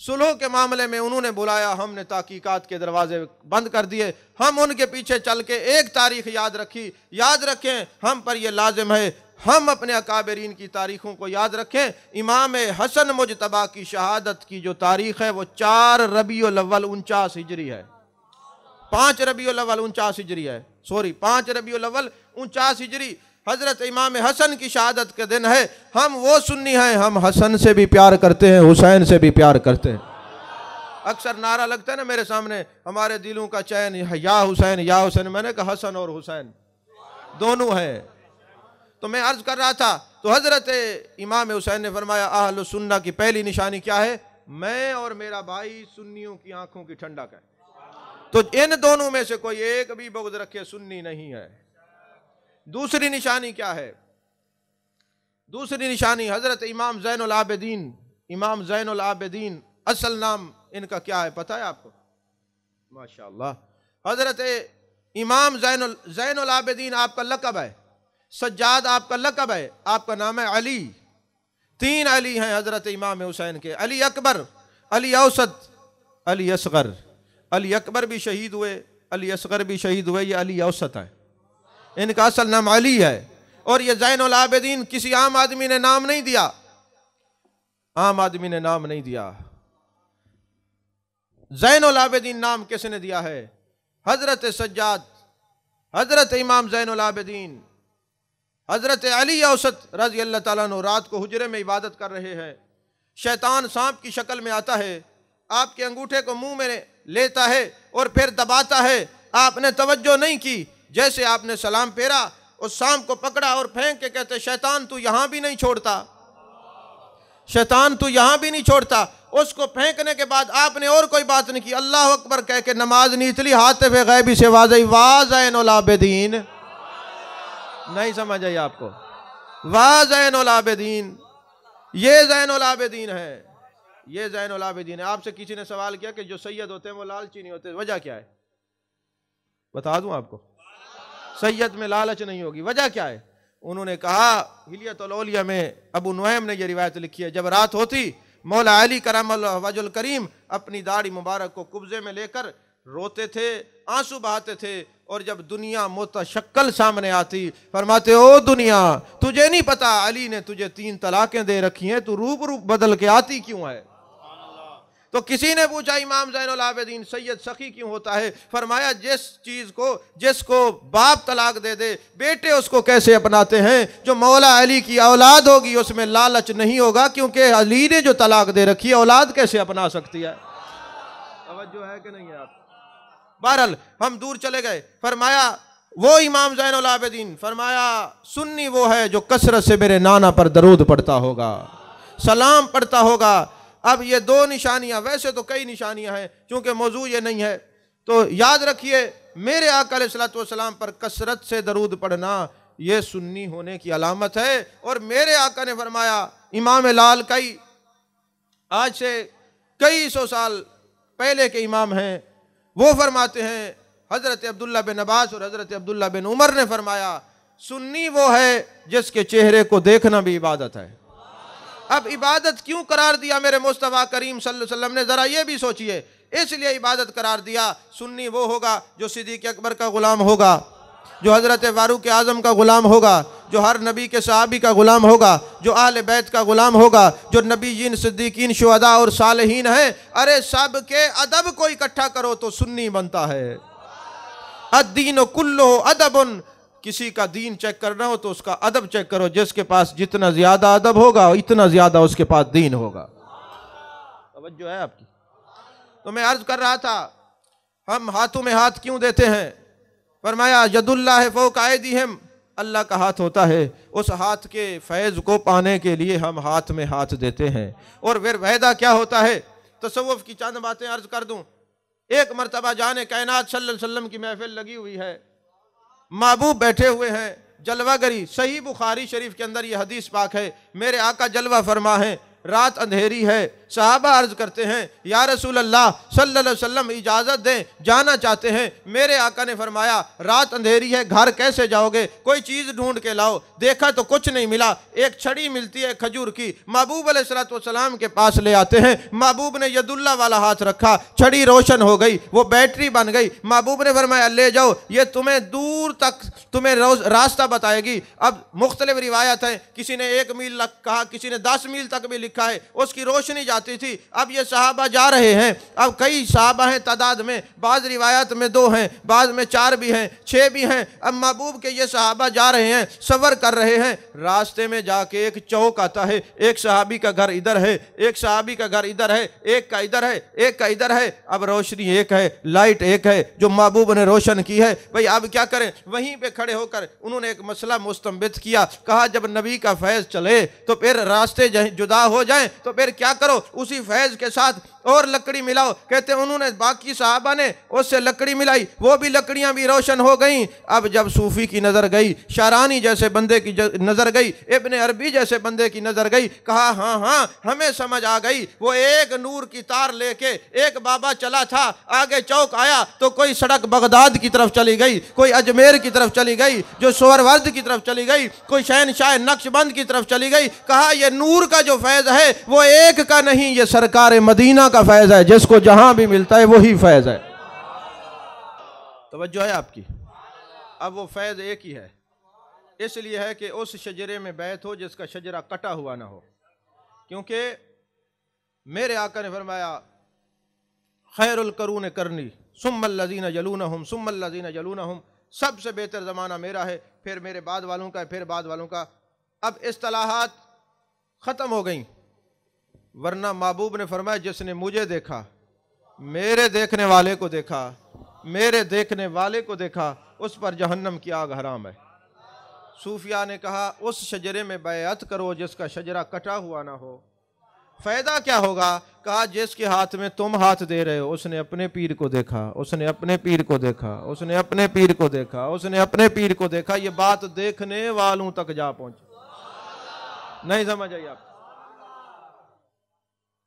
सुलह के मामले में उन्होंने बुलाया, हमने ताकीकात के दरवाजे बंद कर दिए। हम उनके पीछे चल के एक तारीख याद रखी। याद रखें, हम पर यह लाजिम है हम अपने अकाबरीन की तारीखों को याद रखें। इमाम हसन मुजतबा की शहादत की जो तारीख है वो 4 रबीउल अव्वल 49 हिजरी है। 5 रबीउल अव्वल 49 हिजरी है, सॉरी 5 रबीउल अव्वल 49 हिजरी हजरत इमाम हसन की शहादत के दिन है। हम वो सुन्नी हैं, हम हसन से भी प्यार करते हैं, हुसैन से भी प्यार करते हैं। अक्सर नारा लगता है ना मेरे सामने, हमारे दिलों का चैन या हुसैन या हुसैन। मैंने कहा हसन और हुसैन दोनों हैं। तो मैं अर्ज कर रहा था, तो हजरत इमाम हुसैन ने फरमाया अहल सुन्ना की पहली निशानी क्या है? मैं और मेरा भाई सुन्नियों की आंखों की ठंडक है। तो इन दोनों में से कोई एक भी बुग़्ज़ रखे सुन्नी नहीं है। दूसरी निशानी क्या है? दूसरी निशानी हजरत इमाम ज़ैनुल आबिदीन। इमाम ज़ैनुल आबिदीन असल नाम इनका क्या है पता है आपको? माशाअल्लाह। हजरत इमाम ज़ैनुल आबिदीन आपका लक़ब है, सज्जाद आपका लक़ब है, आपका नाम है अली। 3 अली हैं हजरत इमाम हुसैन के, अली अकबर, अली औसत, अली असगर। अली अकबर भी शहीद हुए, अली असगर भी शहीद हुए, ये अली औसत है। इनका असल नाम अली है। और ये ज़ैनुल आबिदीन किसी आम आदमी ने नाम नहीं दिया, आम आदमी ने नाम नहीं दिया। ज़ैनुल आबिदीन नाम किसने दिया है? हजरत सज्जाद, हजरत इमाम ज़ैनुल आबिदीन, हजरत अली औसत रज़ी अल्लाह ताला अन्हु रात को हुजरे में इबादत कर रहे हैं। शैतान सांप की शक्ल में आता है, आपके अंगूठे को मुंह में लेता है और फिर दबाता है। आपने तवज्जो नहीं की, जैसे आपने सलाम फेरा उस सांप को पकड़ा और फेंक के कहते शैतान तू यहां भी नहीं छोड़ता, शैतान तू यहां भी नहीं छोड़ता। उसको फेंकने के बाद आपने और कोई बात नहीं की, अल्लाह अकबर कह के नमाज नीत ली, हाथ पे गैबी से वाज़ई वाह ज़ैनुल आबिदीन। नहीं समझ आई आपको? वाह ज़ैनुल आबिदीन, ये ज़ैनुल आबिदीन है, ये ज़ैनुल आबिदीन है। आपसे किसी ने सवाल किया कि जो सैयद होते हैं वो लालची नहीं होते, वजह क्या है? बता दूं आपको, सैयद में लालच नहीं होगी। वजह क्या है? उन्होंने कहा, हिलियतुल औलिया में अबू नुऐम ने यह रिवायत लिखी है, जब रात होती मौला अली करमल्लाहु वजहुल करीम अपनी दाढ़ी मुबारक को कुब्जे में लेकर रोते थे, आंसू बहाते थे। और जब दुनिया मुतशक्कल सामने आती फरमाते ओ दुनिया तुझे नहीं पता अली ने तुझे 3 तलाकें दे रखी हैं, तू रूप रूप बदल के आती क्यों है? तो किसी ने पूछा इमाम ज़ैनुल आबिदीन सैयद सखी क्यों होता है? फरमाया जिस चीज को जिसको बाप तलाक दे दे बेटे उसको कैसे अपनाते हैं? जो मौला अली की औलाद होगी उसमें लालच नहीं होगा, क्योंकि अली ने जो तलाक दे रखी है औलाद कैसे अपना सकती है? तवज्जो है कि नहीं है आप? बहरहाल हम दूर चले गए। फरमाया वो इमाम ज़ैनुल आबिदीन, फरमाया सुन्नी वो है जो कसरत से मेरे नाना पर दरूद पढ़ता होगा, सलाम पढ़ता होगा। अब ये 2 निशानियां, वैसे तो कई निशानियां हैं, क्योंकि मौजू ये नहीं है, तो याद रखिए मेरे आका अलैहिस्सलातु वस्सलाम पर कसरत से दरूद पढ़ना ये सुन्नी होने की अलामत है। और मेरे आका ने फरमाया, इमाम लाल कई आज से कई सौ साल पहले के इमाम हैं, वो फरमाते हैं, हजरत अब्दुल्ला बिन अब्बास और हजरत अब्दुल्ला बिन उमर ने फरमाया सुन्नी वो है जिसके चेहरे को देखना भी इबादत है। अब इबादत क्यों करार दिया मेरे मुस्तफ़ा करीम सल्लल्लाहु अलैहि वसल्लम ने? जरा ये भी सोचिए। इसलिए इबादत करार दिया, सुन्नी वो होगा जो सिद्दीक़ अकबर का गुलाम होगा, जो हजरत फारूक आज़म का गुलाम होगा, जो हर नबी के सहाबी का गुलाम होगा, जो अहले बैत का गुलाम होगा, जो नबीयीन सिद्दीकीन शुहदा और सालिहीन हैं। अरे सब के अदब को इकट्ठा करो तो सुन्नी बनता है। अद्दीन कुल्लुहु अदबुन, किसी का दीन चेक करना हो तो उसका अदब चेक करो, जिसके पास जितना ज्यादा अदब होगा इतना ज्यादा उसके पास दीन होगा। तवज्जो है आपकी? तो मैं अर्ज कर रहा था हम हाथों में हाथ क्यों देते हैं? फरमाया यदुल्लाह फौक ऐदीहिम, अल्लाह का हाथ होता है। उस हाथ के फैज़ को पाने के लिए हम हाथ में हाथ देते हैं। और फिर वायदा क्या होता है, तसव्वुफ़ की चंद बातें अर्ज कर दूं। एक मरतबा जाने कायनात सल्लल्लाहु अलैहि वसल्लम की महफिल लगी हुई है, महबूब बैठे हुए हैं, जलवागरी। सही बुखारी शरीफ के अंदर यह हदीस पाक है, मेरे आका जलवा फरमा है, रात अंधेरी है, सहाबा अर्ज करते हैं या रसूल अल्लाह सल्लल्लाहु अलैहि वसल्लम इजाज़त दें, जाना चाहते हैं। मेरे आका ने फरमाया रात अंधेरी है, घर कैसे जाओगे, कोई चीज़ ढूंढ के लाओ। देखा तो कुछ नहीं मिला, एक छड़ी मिलती है खजूर की, महबूब अलैहिस्सलातु वस्सलाम के पास ले आते हैं। महबूब ने यदुल्ला वाला हाथ रखा, छड़ी रोशन हो गई, वो बैटरी बन गई। महबूब ने फरमाया ले जाओ, ये तुम्हें दूर तक तुम्हें रास्ता बताएगी। अब मुख्तलिफ रिवायत है, किसी ने 1 मील कहा, किसी ने 10 मील तक भी लिखा है, उसकी रोशनी जाती थी। अब ये सहाबा जा रहे हैं, अब कई सहाबा हैं तादाद में, बाज़ रिवायत में 2 हैं, बाज़ में 4 भी हैं, 6 भी हैं। अब महबूब के ये सहाबा जा रहे हैं, सफ़र कर रहे हैं। रास्ते में जाके एक चौक आता है, एक सहाबी का घर इधर है, एक सहाबी का घर इधर है, एक का इधर है, एक का इधर है। अब रोशनी एक है, लाइट एक है जो महबूब ने रोशन की है। भाई अब क्या करें, वहीं पे खड़े होकर उन्होंने एक मसला मुस्तंबित किया। कहा जब नबी का फैज़ चले तो फिर रास्ते जुदा हो जाएं, तो फिर क्या करो, उसी फैज़ के साथ और लकड़ी मिलाओ। कहते उन्होंने बाकी सहाबा ने उससे लकड़ी मिलाई, वो भी लकड़ियां भी रोशन हो गईं। अब जब सूफी की नज़र गई, शारानी जैसे बंदे की नज़र गई, इब्ने अरबी जैसे बंदे की नज़र गई, कहा हाँ हाँ हमें समझ आ गई। वो एक नूर की तार लेके एक बाबा चला था, आगे चौक आया तो कोई सड़क बगदाद की तरफ चली गई, कोई अजमेर की तरफ चली गई, जो सोहरवर्द की तरफ चली गई, कोई शहनशाह नक्शबंद की तरफ चली गई। कहा यह नूर का जो फैज़ है वो एक का नहीं, ये सरकार मदीना का फैज़ है, जिसको जहां भी मिलता है वही फैज़ है। तवज्जो है आपकी। अब वो फैज़ एक ही है, इसलिए है कि उस शजरे में बैत हो जिसका शजरा कटा हुआ ना हो। क्योंकि मेरे आका ने फरमाया खैरुल करून करनी सुम्मल लज़ीना यलूनहुम सुम्मल लज़ीना यलूनहुम, सबसे बेहतर ज़माना मेरा है, फिर मेरे बाद वालों का, फिर बाद वालों का। अब इस्तिलाहात ख़त्म हो गई, वरना महबूब ने फरमाया जिसने मुझे देखा, मेरे देखने वाले को देखा, मेरे देखने वाले को देखा, उस पर जहन्नम की आग हराम है। सूफिया ने कहा उस शजरे में बैअत करो जिसका शजरा कटा हुआ ना हो। फ़ायदा क्या होगा? कहा जिसके हाथ में तुम हाथ दे रहे हो उसने अपने पीर को देखा, उसने अपने पीर को देखा, उसने अपने पीर को देखा, उसने अपने पीर को देखा। ये बात देखने वालों तक जा पहुंची। नहीं समझ आई आप?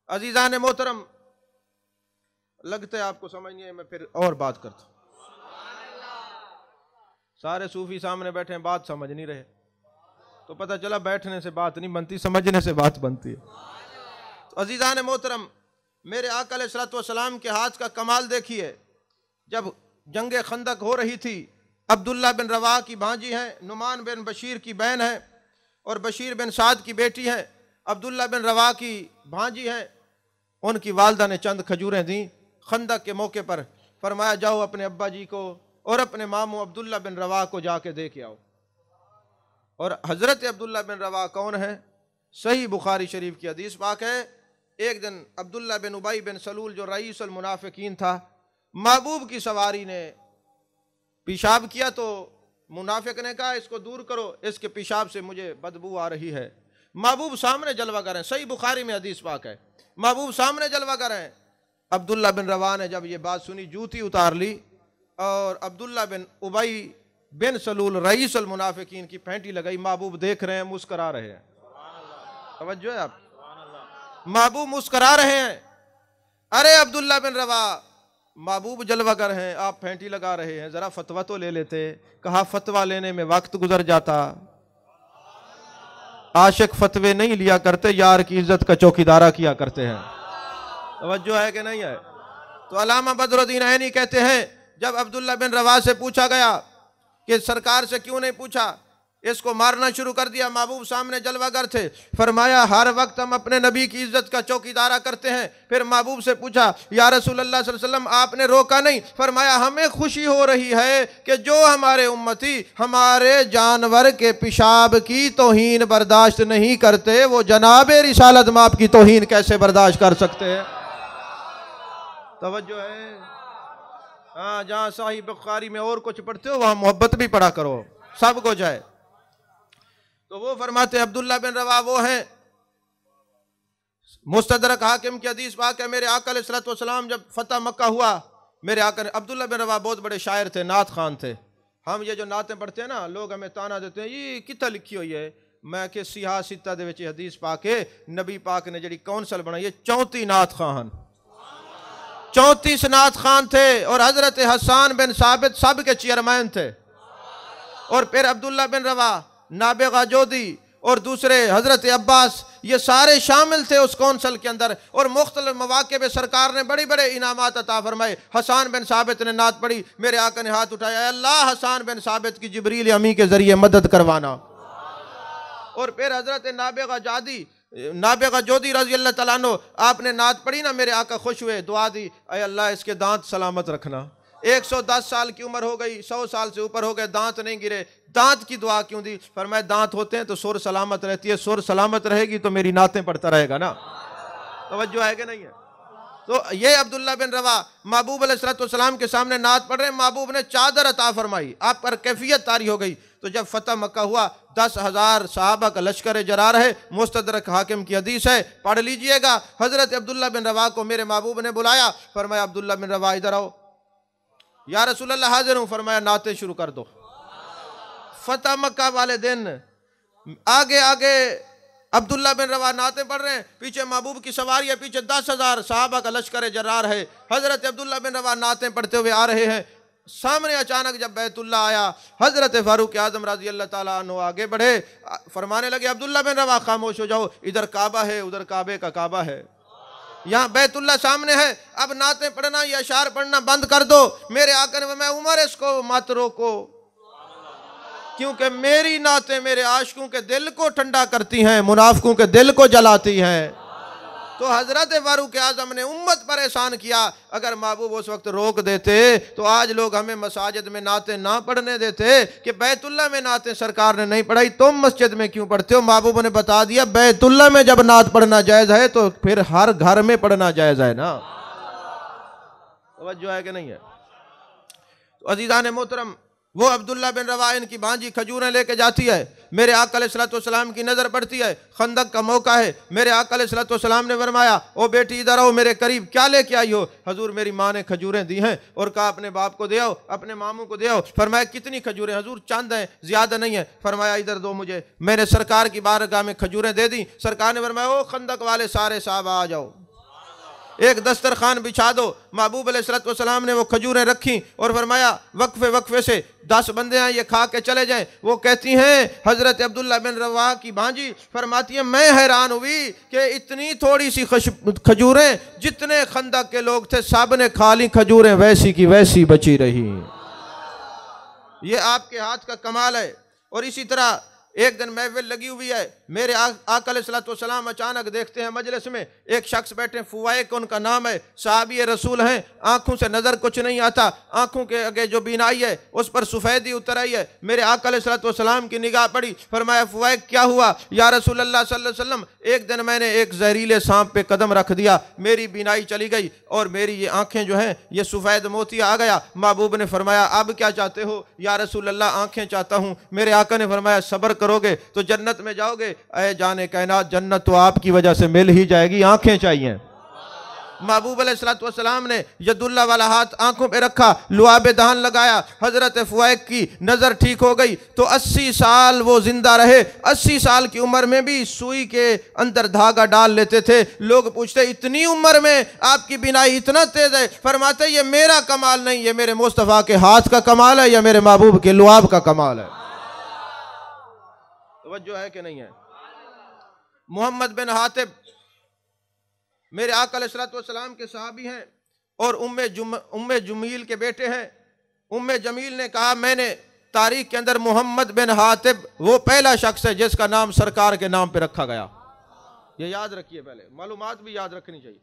अजीज़ान मोहतरम, लगता है आपको समझ नहीं है, मैं फिर और बात करता हूं। सारे सूफी सामने बैठे हैं, बात समझ नहीं रहे, तो पता चला बैठने से बात नहीं बनती, समझने से बात बनती है। तो अजीज़ान मोहतरम, मेरे आका अलैहिस्सलातु वस्सलाम के हाथ का कमाल देखिए। जब जंग खंदक हो रही थी, अब्दुल्ला बिन रवाह की भांजी हैं, नुमान बिन बशीर की बहन है और बशीर बिन साद की बेटी है। अब्दुल्ला बिन रवाह की भांजी हैं, उनकी वालदा ने चंद खजूरें दी खंदक के मौके पर। फरमाया जाओ अपने अब्बा जी को और अपने मामू अब्दुल्ला बिन रवाह को जाके दे के आओ। और हज़रत अब्दुल्ला बिन रवाह कौन है? सही बुखारी शरीफ की हदीस पाक है। एक दिन अब्दुल्ला बिन उबई बिन सलूल जो रईसुल मुनाफिकीन था, महबूब की सवारी ने पेशाब किया तो मुनाफिक ने कहा इसको दूर करो, इसके पेशाब से मुझे बदबू आ रही है। महबूब सामने जलवागर हैं, सही बुखारी में हदीस पाक है, महबूब सामने जलवागर हैं। अब्दुल्ला बिन रवाह ने जब ये बात सुनी, जूती उतार ली और अब्दुल्ला बिन उबई बिन सलूल रईसुल मुनाफिकीन की पैंटी लगाई। महबूब देख रहे हैं, मुस्करा रहे हैं। तवज्जो है आप? महबूब मुस्करा रहे हैं। अरे अब्दुल्ला बिन रवाह, महबूब जलवागर हैं, आप फेंटी लगा रहे हैं, जरा फतवा तो ले लेते। कहा फतवा लेने में वक्त गुजर जाता, आशिक फतवे नहीं लिया करते, यार की इज्जत का चौकीदारा किया करते हैं। तवज्जो है कि नहीं है? तो अल्लामा बदरुद्दीन ऐनी कहते हैं जब अब्दुल्ला बिन रवाह से पूछा गया कि सरकार से क्यों नहीं पूछा, इसको मारना शुरू कर दिया। महबूब सामने जलवागर थे। फरमाया हर वक्त हम अपने नबी की इज्जत का चौकीदारा करते हैं। फिर महबूब से पूछा या रसूल अल्लाह सल्लल्लाहु अलैहि वसल्लम आपने रोका नहीं? फरमाया हमें खुशी हो रही है कि जो हमारे उम्मती हमारे जानवर के पेशाब की तौहीन बर्दाश्त नहीं करते, वो जनाबे रिसालत में आपकी तौहीन कैसे बर्दाश्त कर सकते हैं? तवज्जो है? हाँ, जहाँ साहिब बुखारी में और कुछ पढ़ते हो वहाँ मोहब्बत भी पढ़ा करो, सब कुछ है। तो वो फरमाते अब्दुल्ला बिन रवा वो हैं, मुस्तदरक हाकिम की हदीस पाक है, मेरे आका अलैहिस्सलातु वस्सलाम जब फतह मक्का हुआ, मेरे आका अब्दुल्ला बिन रवा बहुत बड़े शायर थे, नात खान थे। हम ये जो नातें पढ़ते हैं ना, लोग हमें ताना देते हैं ये कितना लिखी हुई है। मैं कि सिहा सित्ता दे विच हदीस पाक है, नबी पाक ने जी कौंसल बनाई है 34 नात खान, 34 नात खान थे। और हजरत हसन बिन साबित सब के चेयरमैन थे। और फिर अब्दुल्ला बिन रवा, नाबिगा जोदी और दूसरे हजरत अब्बास, ये सारे शामिल थे उस कौंसल के अंदर। और मुख्तलिफ मौके पे सरकार ने बड़े बड़े इनामात अता फरमाए। हसन बिन साबित ने नात पढ़ी, मेरे आका ने हाथ उठाया, अल्लाह हसन बिन साबित की जिब्रील अमी के जरिए मदद करवाना। और फिर हजरत नाबिगा जोदी रजी अल्लाह तआला अन्हु, आपने नात पढ़ी ना, मेरे आका खुश हुए, दुआ दी, अय अल्लाह इसके दांत सलामत रखना। 110 साल की उम्र हो गई, 100 साल से ऊपर हो गए, दांत नहीं गिरे। दांत की दुआ क्यों दी? फरमाया दांत होते हैं तो सुर सलामत रहती है, सुर सलामत रहेगी तो मेरी नातें पढ़ता रहेगा ना। तवज्जो है कि नहीं है? तो ये अब्दुल्ला बिन रवा महबूब अलैहिस्सलाम के सामने नात पढ़ रहे, महबूब ने चादर अता फरमाई, आप पर कैफियत तारी हो गई। तो जब फतह मक्का हुआ, 10,000 सहाबा का लश्कर जरार है, मुस्तदरक हाकिम की हदीस है, पढ़ लीजिएगा। हजरत अब्दुल्ला बिन रवा को मेरे महबूब ने बुलाया, फरमाया अब्दुल्ला बिन रवा इधर आओ। या रसूल अल्लाह हाजिर हूँ। फरमाया नाते शुरू कर दो। फतह मक्का वाले दिन आगे आगे अब्दुल्ला बिन रवा नाते पढ़ रहे हैं, पीछे महबूब की सवारी है, पीछे 10,000 सहाबा का लश्कर जरार है। हजरत अब्दुल्ला बिन रवा नाते पढ़ते हुए आ रहे हैं। सामने अचानक जब बैतुल्ला आया, हजरत फारूक आजम रजी अल्लाह ताला अन्हु आगे बढ़े, फरमाने लगे अब्दुल्ला बिन रवा खामोश हो जाओ, इधर काबा है, उधर काबे का काबा है, यहाँ बैतुल्ला सामने है, अब नाते पढ़ना या अशार पढ़ना बंद कर दो। मेरे आका ने मैं उमर इसको मत रोको, क्योंकि मेरी नाते मेरे आशिकों के दिल को ठंडा करती हैं, मुनाफिकों के दिल को जलाती हैं। तो हजरत फारूक आजम ने उम्मत पर एहसान किया। अगर महबूब उस वक्त रोक देते तो आज लोग हमें मसाजिद में नाते ना पढ़ने देते कि बैतुल्ला में नाते सरकार ने नहीं पढ़ाई, तुम मस्जिद में क्यों पढ़ते हो? महबूब ने बता दिया बैतुल्ला में जब नात पढ़ना जायज़ है तो फिर हर घर में पढ़ना जायज़ है ना। तवज्जो है कि नहीं है? तो अजीज़ान मोहतरम, वो अब्दुल्ला बिन रवा इनकी भांजी खजूरें लेके जाती है, मेरे आका अलैहिस्सलाम की नज़र पड़ती है, खंदक का मौका है। मेरे आका अलैहिस्सलाम ने फरमाया ओ बेटी इधर आओ मेरे करीब, क्या लेके आई हो? हजूर मेरी माँ ने खजूरें दी हैं और कहा अपने बाप को दे आओ, अपने मामू को दे आओ। फरमाया कितनी खजूरें? हजूर चंद हैं, ज़्यादा नहीं है। फरमाया इधर दो मुझे। मैंने सरकार की बारगाह में खजूरें दे दी। सरकार ने फरमाया ओ खंदक वाले सारे साहब आ जाओ, एक दस्तरखान बिछा दो। महबूब अलैहिस्सलाम ने वो खजूरें रखी और फरमाया वक्फे वक्फे से 10 बंदे हैं, ये खा के चले जाएं। वो कहती हैं हजरत अब्दुल्ला बिन रवा की भांजी फरमाती है मैं हैरान हुई कि इतनी थोड़ी सी खजूरें, जितने खंदक के लोग थे सब ने खा ली, खजूरें वैसी की वैसी बची रही। ये आपके हाथ का कमाल है। और इसी तरह एक दिन महफिल लगी हुई है, मेरे आका अलैहिस्सलाम अचानक देखते हैं मजलिस में एक शख्स बैठे, फुवाइक उनका नाम है, साहबी रसूल हैं, आंखों से नज़र कुछ नहीं आता, आंखों के आगे जो बीनाई है उस पर सफ़ेदी उतर आई है। मेरे आका अलैहिस्सलाम की निगाह पड़ी, फरमाया फुवाइक क्या हुआ? या रसूल अल्लाह सल्लल्लाहु अलैहि वसल्लम, एक दिन मैंने एक जहरीले सांप पे कदम रख दिया, मेरी बीनाई चली गई और मेरी ये आंखें जो हैं ये सफ़ेद मोतिया आ गया। महबूब ने फरमाया अब क्या चाहते हो? या रसूल अल्लाह आंखें चाहता हूँ। मेरे आका ने फरमाया सब्र करोगे तो जन्नत में जाओगे। ऐ जाने कायनात, जन्नत तो आपकी वजह से मिल ही जाएगी, आंखें चाहिए। महबूब अलैहिस्सलाम ने यदुल्ला वाला हाथ आंखों पे रखा, लुआब दहन लगाया, हजरत फुवाइक की नज़र ठीक हो गई। तो 80 साल वो जिंदा रहे। 80 साल की उम्र में भी सुई के अंदर धागा डाल लेते थे। लोग पूछते इतनी उम्र में आपकी बिनाई इतना तेज है? फरमाते ये मेरा कमाल नहीं, ये मेरे मुस्तफ़ा के हाथ का कमाल है, या मेरे महबूब के लुआब का कमाल है। तवज्जो है कि नहीं है? मोहम्मद बिन हातिब मेरे आका अलैहिस्सलाम के सहाबी हैं और उम्मे जमील के बेटे हैं। उम्मे जमील ने कहा मैंने तारीख के अंदर मोहम्मद बिन हातिब वो पहला शख्स है जिसका नाम सरकार के नाम पे रखा गया। ये याद रखिए, पहले मालूमात भी याद रखनी चाहिए।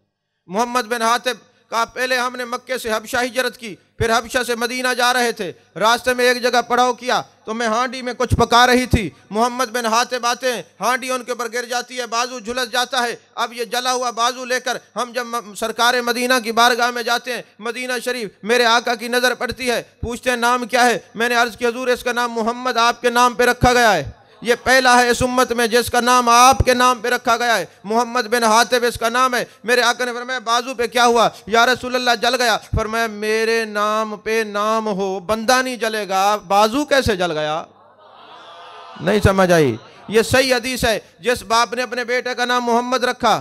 मोहम्मद बिन हातिब कहा पहले हमने मक्के से हबशा हिजरत की, फिर हबशा से मदीना जा रहे थे, रास्ते में एक जगह पड़ाव किया तो मैं हांडी में कुछ पका रही थी। मोहम्मद बिन हातिब आते हैं, हांडी उनके ऊपर गिर जाती है, बाजू झुलस जाता है। अब ये जला हुआ बाजू लेकर हम जब सरकार मदीना की बारगाह में जाते हैं, मदीना शरीफ, मेरे आका की नज़र पड़ती है, पूछते हैं नाम क्या है? मैंने अर्ज़ की हजूर इसका नाम मोहम्मद आपके नाम पे रखा गया है। ये पहला है इस उम्मत में जिसका नाम आपके नाम पे रखा गया है, मोहम्मद बिन हातिब इसका नाम है। मेरे आका ने फरमाया बाजू पे क्या हुआ? या रसूल अल्लाह जल गया। फरमाया मेरे नाम पे नाम हो, बंदा नहीं जलेगा, बाजू कैसे जल गया? नहीं समझ आई? ये सही हदीस है। जिस बाप ने अपने बेटे का नाम मोहम्मद रखा,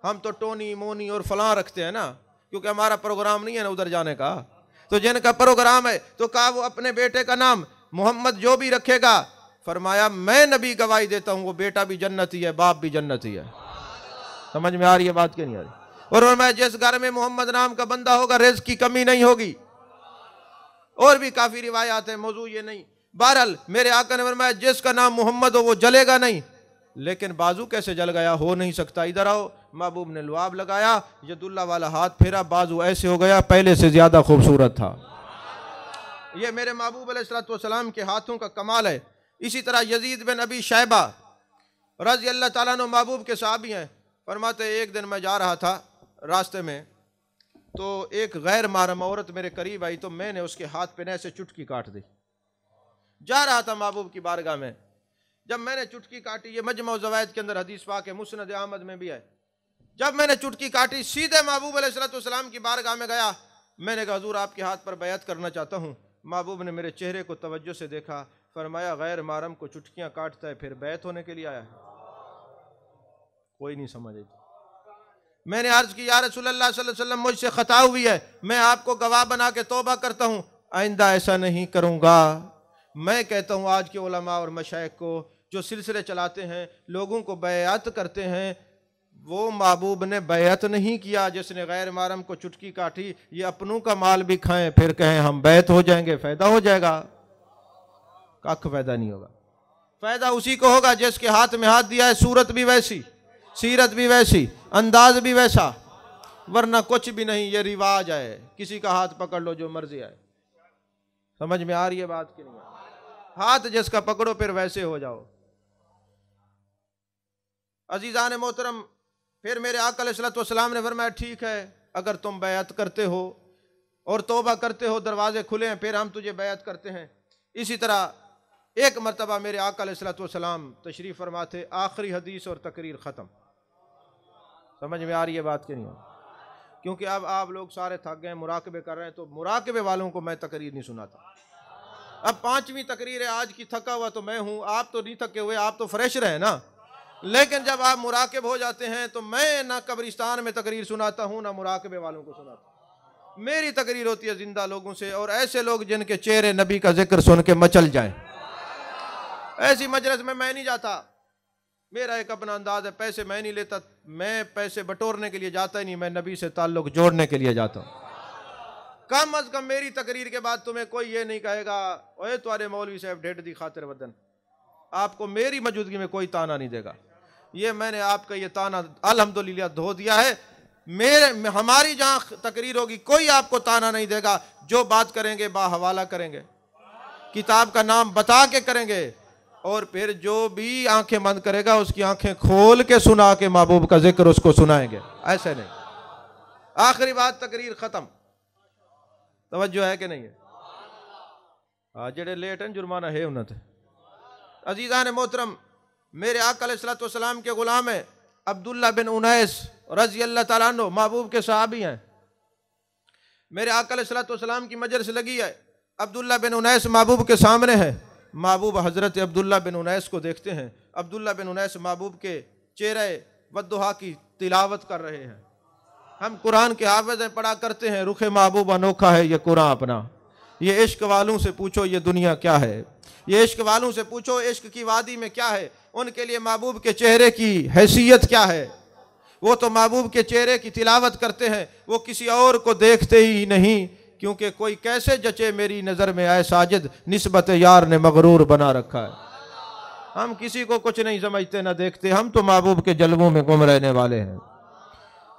हम तो टोनी मोनी और फलां रखते हैं ना, क्योंकि हमारा प्रोग्राम नहीं है ना उधर जाने का। तो जिनका प्रोग्राम है तो कहा वो अपने बेटे का नाम मोहम्मद जो भी रखेगा, फरमाया मैं नबी गवाही देता हूं वो बेटा भी जन्नती है, बाप भी जन्नती है। समझ में आ रही है बात क्या नहीं आ रही? और मैं जिस घर में मोहम्मद नाम का बंदा होगा रिज़्क़ की कमी नहीं होगी। और भी काफी रिवायात है, मौजू ये नहीं। बहरहाल मेरे आका ने फरमाया जिसका नाम मोहम्मद हो वो जलेगा नहीं। लेकिन बाजू कैसे जल गया? हो नहीं सकता। इधर आओ। महबूब ने लुआब लगाया, यदुल्ला वाला हाथ फेरा, बाजू ऐसे हो गया पहले से ज्यादा खूबसूरत था। ये मेरे महबूब अलैहिस्सलाम के हाथों का कमाल है। इसी तरह यजीद बिन अबी शैबा रज़ी अल्लाह ताला अन्हु महबूब के साहबी हैं। फरमाते एक दिन मैं जा रहा था रास्ते में, तो एक गैर महरम औरत मेरे करीब आई, तो मैंने उसके हाथ पे ऐसे चुटकी काट दी। जा रहा था महबूब की बारगाह में, जब मैंने चुटकी काटी, ये मजमू ज़वाइद के अंदर हदीस पाक है, मुस्नद अहमद में भी है। जब मैंने चुटकी काटी सीधे महबूब अलैहिस्सलाम की बारगाह में गया। मैंने कहा हुजूर आपके हाथ पर बैत करना चाहता हूँ। महबूब ने मेरे चेहरे को तवज्जो से देखा, फरमाया गैर महरम को चुटकियाँ काटता है फिर बैत होने के लिए आया है? कोई नहीं समझ आई। मैंने अर्ज की या रसूलल्लाह सल्लल्लाहु अलैहि वसल्लम मुझसे खता हुई है, मैं आपको गवाह बना के तौबा करता हूँ, आइंदा ऐसा नहीं करूँगा। मैं कहता हूँ आज के उलमा और मशाइख को जो सिलसिले चलाते हैं, लोगों को बैअत करते हैं, वो महबूब ने बैअत नहीं किया। जिसने गैर महरम को चुटकी काटी, ये अपनों का माल भी खाएं फिर कहें हम बैत हो जाएंगे, फायदा हो जाएगा? कख फायदा नहीं होगा। फायदा उसी को होगा जिसके हाथ में हाथ दिया है, सूरत भी वैसी, सीरत भी वैसी, अंदाज भी वैसा, वरना कुछ भी नहीं। ये रिवाज है, किसी का हाथ पकड़ लो जो मर्जी आए। समझ में आ रही है बात की नहीं? हाथ जिसका पकड़ो फिर वैसे हो जाओ। अजीजान मोहतरम, फिर मेरे आका अलैहिस्सलाम ने फरमाया ठीक है, अगर तुम बैअत करते हो और तौबा करते हो, दरवाजे खुले हैं, फिर हम तुझे बैअत करते हैं। इसी तरह एक मरतबा मेरे आका अलैहिस्सलाम तशरीफ़ फरमाते, आखिरी हदीस और तकरीर ख़त्म। समझ में आ रही है बात की नहीं? क्योंकि अब आप लोग सारे थक गए, मुराकबे कर रहे हैं, तो मुराकबे वालों को मैं तकरीर नहीं सुनाता। अब 5वीं तकरीर है आज की, थका हुआ तो मैं हूँ, आप तो नहीं थके हुए, आप तो फ्रेश रहे ना। लेकिन जब आप मुराकब हो जाते हैं तो मैं ना कब्रिस्तान में तकरीर सुनाता हूँ ना मुराकबे वालों को सुनाता हूँ। मेरी तकरीर होती है जिंदा लोगों से, और ऐसे लोग जिनके चेहरे नबी का जिक्र सुन के मचल जाएं। ऐसी मजलिस में मैं नहीं जाता। मेरा एक अपना अंदाज है, पैसे मैं नहीं लेता, मैं पैसे बटोरने के लिए जाता ही नहीं, मैं नबी से ताल्लुक जोड़ने के लिए जाता हूँ। कम अज कम मेरी तकरीर के बाद तुम्हें कोई ये नहीं कहेगा ओए तुम्हारे मौलवी साहब ढेड दी खातिर वदन। आपको मेरी मौजूदगी में कोई ताना नहीं देगा। ये मैंने आपका ये ताना अल्हम्दुलिल्लाह धो दिया है। हमारी जहाँ तकरीर होगी कोई आपको ताना नहीं देगा। जो बात करेंगे बाहवाला करेंगे, किताब का नाम बता के करेंगे, और फिर जो भी आंखें बंद करेगा उसकी आंखें खोल के सुना के महबूब का जिक्र उसको सुनाएंगे। ऐसे नहीं, आखिरी बात तकरीर खत्म। तवज्जो है कि नहीं है? हाँ, जेड़े लेट हैं जुर्माना है उन्हें। अजीज़ान मोहतरम, मेरे आका अलैहिस्सलाम के गुलाम है अब्दुल्ला बिन उनैस रज़ी अल्लाह ताला अन्हु, महबूब के सहाबी हैं। मेरे आका अलैहिस्सलाम की मजलिस लगी है, अब्दुल्ला बिन उनैस महबूब के सामने है। महबूब हजरत अब्दुल्ला बिन उनैस को देखते हैं। अब्दुल्ला बिन उनैस महबूब के चेहरे वद्दुहा की तिलावत कर रहे हैं। हम कुरान के हाफ़िज़ हैं, पढ़ा करते हैं, रुखे महबूब अनोखा है ये कुरान अपना। ये इश्क वालों से पूछो ये दुनिया क्या है, ये इश्क वालों से पूछो इश्क की वादी में क्या है। उनके लिए महबूब के चेहरे की हैसियत क्या है। वो तो महबूब के चेहरे की तिलावत करते हैं, वो किसी और को देखते ही नहीं, क्योंकि कोई कैसे जचे मेरी नज़र में आए साजिद, निस्बत यार ने मगरूर बना रखा है। हम किसी को कुछ नहीं समझते ना देखते, हम तो महबूब के जलवों में गुम रहने वाले हैं।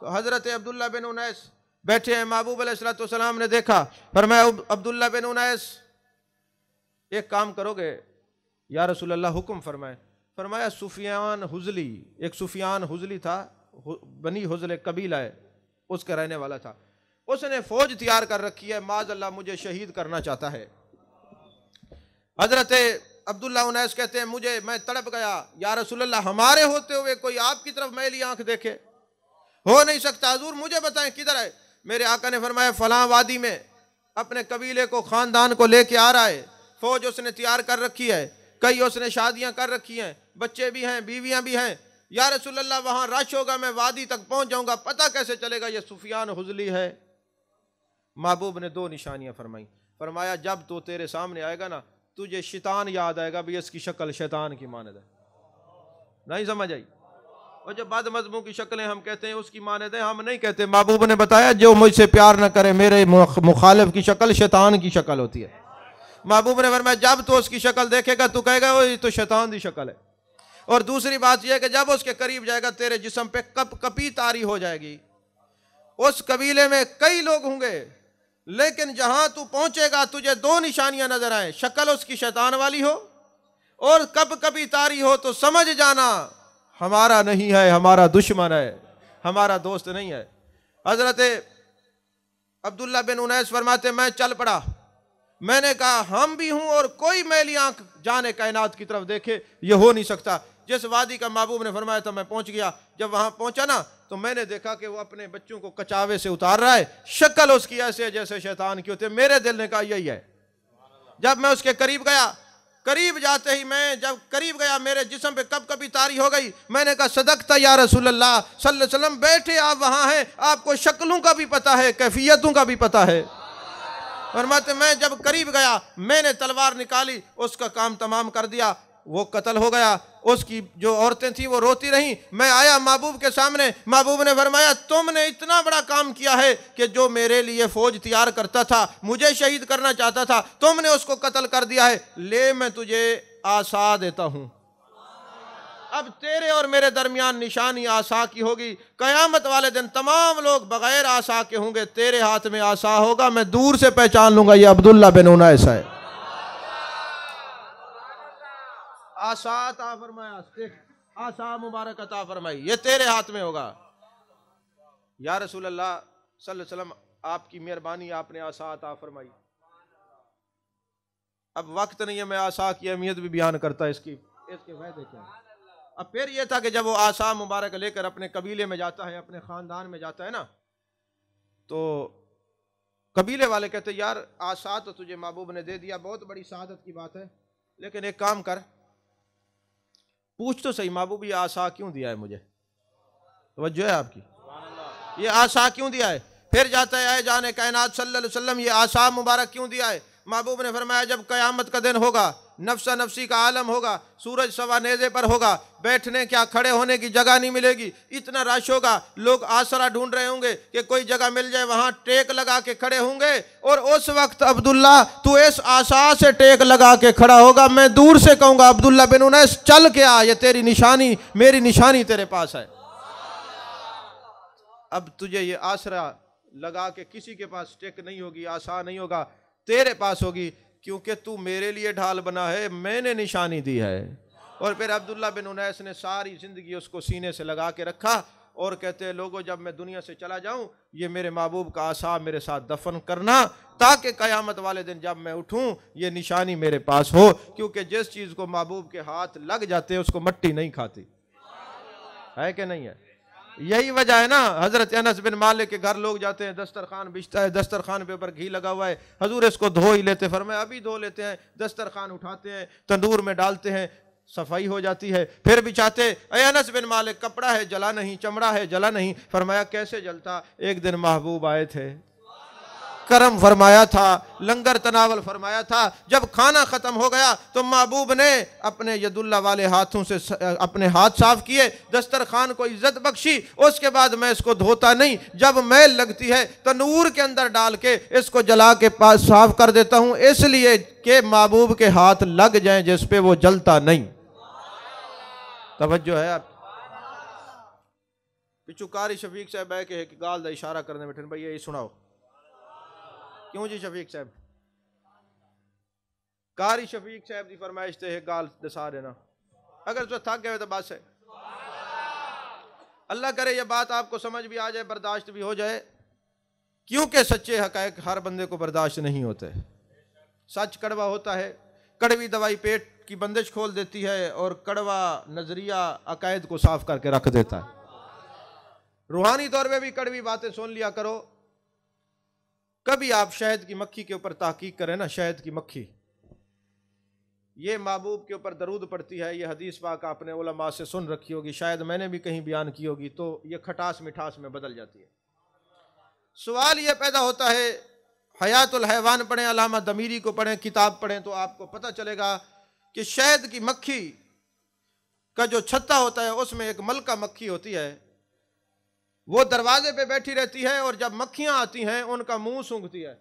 तो हज़रत अब्दुल्ला बिन उनैस बैठे हैं, महबूब अलैहिस्सलाम ने देखा, फरमाया अब्दुल्ला बिन उनैस एक काम करोगे या रसूल अल्लाह? हुक्म फरमाए। फरमाया सुफियान हुजली, एक सुफियान हुजली था, बनी हुजल कबीला है, उसका रहने वाला था। उसने फौज तैयार कर रखी है, माज़अल्लाह मुझे शहीद करना चाहता है। हजरत अब्दुल्ला उनैस कहते हैं मैं तड़प गया, या रसूलल्लाह हमारे होते हुए कोई आपकी तरफ मैली आंख देखे, हो नहीं सकता, हुजूर मुझे बताएं किधर है। मेरे आका ने फरमाया फलां वादी में अपने कबीले को, खानदान को लेके आ रहा है, फौज उसने तैयार कर रखी है, कई उसने शादियां कर रखी हैं, बच्चे भी हैं, बीवियां भी हैं। या रसूलल्लाह वहां रश होगा, मैं वादी तक पहुंच जाऊंगा, पता कैसे चलेगा ये सुफियान हुजली है। महबूब ने 2 निशानियां फरमाई। फरमाया जब तो तेरे सामने आएगा ना, तुझे शैतान याद आएगा भी इसकी शक्ल शैतान की मानद है। नहीं समझ आई? और जो बदमज़मू की शक्लें हम कहते हैं उसकी मानद है, हम नहीं कहते। महबूब ने बताया जो मुझसे प्यार न करे, मेरे मुखालिफ की शक्ल शैतान की शक्ल होती है। महबूब ने फरमाया जब तो उसकी शक्ल देखेगा तू कहेगा वो तो शैतान की शक्ल है। और दूसरी बात यह है कि जब उसके करीब जाएगा तेरे जिस्म पे कपी तारी हो जाएगी। उस कबीले में कई लोग होंगे, लेकिन जहां तू पहुंचेगा तुझे 2 निशानियां नजर आए, शक्ल उसकी शैतान वाली हो और कपी तारी हो, तो समझ जाना हमारा नहीं है, हमारा दुश्मन है, हमारा दोस्त नहीं है। हजरत अब्दुल्ला बिन उनैस फरमाते मैं चल पड़ा, मैंने कहा हम भी हूं और कोई मैली आंख जाने कायनात की तरफ देखे ये हो नहीं सकता। जिस वादी का महबूब ने फरमाया था मैं पहुंच गया। जब वहां पहुंचा ना तो मैंने देखा कि वो अपने बच्चों को कचावे से उतार रहा है, शक्ल उसकी ऐसे है जैसे शैतान की होती है। मेरे दिल ने कहा यही है। जब मैं उसके करीब गया, करीब जाते ही मैं जब करीब गया मेरे जिस्म पे कभी तारी हो गई। मैंने कहा सदकता या रसूलल्लाह सल्लल्लाहु अलैहि वसल्लम, बैठे आप वहां हैं, आपको शक्लों का भी पता है, कैफियतों का भी पता है। फरमाते मैं जब करीब गया मैंने तलवार निकाली, उसका काम तमाम कर दिया, वो कत्ल हो गया। उसकी जो औरतें थी वो रोती रहीं। मैं आया महबूब के सामने, महबूब ने फरमाया तुमने इतना बड़ा काम किया है कि जो मेरे लिए फौज तैयार करता था, मुझे शहीद करना चाहता था, तुमने उसको कत्ल कर दिया है। ले मैं तुझे आसा देता हूं, अब तेरे और मेरे दरमियान निशानी आसा की होगी। कयामत वाले दिन तमाम लोग बगैर आसा के होंगे, तेरे हाथ में आसा होगा, मैं दूर से पहचान लूंगा ये अब्दुल्ला बिन उनैस है। आसा अता फरमाया, आसा मुबारक अता फरमाई, ये तेरे हाथ में होगा। या रसूल अल्लाह सल्लल्लाहु अलैहि वसल्लम आपकी मेहरबानी, आपने आसा अता फरमाई। अब वक्त नहीं है मैं आसा की अहमियत भी बयान करता, इसके फायदे क्या। अब फिर यह था कि जब वो आसा मुबारक लेकर अपने कबीले में जाता है, अपने खानदान में जाता है ना, तो कबीले वाले कहते यार आसा तो तुझे महबूब ने दे दिया, बहुत बड़ी सआदत की बात है, लेकिन एक काम कर, पूछ तो सही महबूब ये आसा क्यों दिया है मुझे। तवज्जो है आपकी, ये आसा क्यों दिया है। फिर जाता है जाने कायनात सल्लल्लाहु अलैहि वसल्लम ये आसा मुबारक क्यों दिया है। महबूब ने फरमाया जब कयामत का दिन होगा, नफ्सा नफ्सी का आलम होगा, सूरज सवा नेज़े पर होगा, बैठने क्या खड़े होने की जगह नहीं मिलेगी, इतना रश होगा, लोग आसरा ढूंढ रहे होंगे कि कोई जगह मिल जाए, वहां टेक लगा के खड़े होंगे। और उस वक्त अब्दुल्ला तू इस आसा से टेक लगा के खड़ा होगा, मैं दूर से कहूंगा अब्दुल्ला बिन उनैस चल के आ, ये तेरी निशानी, मेरी निशानी तेरे पास है। अब तुझे ये आसरा लगा के किसी के पास टेक नहीं होगी, आसा नहीं होगा, तेरे पास होगी, क्योंकि तू मेरे लिए ढाल बना है, मैंने निशानी दी है। और फिर अब्दुल्ला बिन उनैस ने सारी जिंदगी उसको सीने से लगा के रखा और कहते हैं लोगों जब मैं दुनिया से चला जाऊं ये मेरे महबूब का आसा मेरे साथ दफन करना, ताकि कयामत वाले दिन जब मैं उठूं ये निशानी मेरे पास हो। क्योंकि जिस चीज को महबूब के हाथ लग जाते हैं उसको मट्टी नहीं खाती, है कि नहीं है। यही वजह है ना, हजरत अनस बिन मालिक के घर लोग जाते हैं, दस्तरखान बिछता है, दस्तरखान पे ऊपर घी लगा हुआ है, हजूर इसको धो ही लेते, फरमाया अभी धो लेते हैं। दस्तरखान उठाते हैं, तंदूर में डालते हैं, सफाई हो जाती है, फिर बिछाते। अनस बिन मालिक कपड़ा है जला नहीं, चमड़ा है जला नहीं। फरमाया कैसे जलता। एक दिन महबूब आए थे, करम फरमाया था, लंगर तनावल फरमाया था। जब खाना खत्म हो गया तो महबूब ने अपने यदुल्ला वाले हाथों से अपने हाथ साफ किए, दस्तरखान को इज्जत बख्शी। उसके बाद मैं इसको धोता नहीं, जब मैल लगती है तनूर के अंदर डाल के इसको जला के पास साफ कर देता हूं, इसलिए कि महबूब के हाथ लग जाएं जिस पे वो जलता नहीं। तवज्जो है आप। पिछू कारी शफीक साहब है कि गाल दा इशारा करने बैठे भाई यही सुनाओ। क्यों जी शफीक साहब, कारी शफीक साहब की फरमाइश ते है गाल दसा देना, अगर तो थक गए तो बस है। अल्लाह करे ये बात आपको समझ भी आ जाए, बर्दाश्त भी हो जाए, क्योंकि सच्चे हकायक हर बंदे को बर्दाश्त नहीं होते। सच कड़वा होता है, कड़वी दवाई पेट की बंदिश खोल देती है और कड़वा नजरिया अकायद को साफ करके रख देता है। रूहानी तौर पे भी कड़वी बातें सुन लिया करो। कभी आप शहद की मक्खी के ऊपर तहकीक करें ना, शहद की मक्खी ये महबूब के ऊपर दरूद पड़ती है, ये हदीस पाक आपने उलमा से सुन रखी होगी, शायद मैंने भी कहीं बयान की होगी, तो ये खटास मिठास में बदल जाती है। सवाल ये पैदा होता है, हयातुल हैवान पढ़ें, अल्लामा दमीरी को पढ़ें, किताब पढ़ें, तो आपको पता चलेगा कि शहद की मक्खी का जो छत्ता होता है उसमें एक मलका मक्खी होती है, वो दरवाजे पे बैठी रहती है और जब मक्खियां आती हैं उनका मुंह सूंघती है,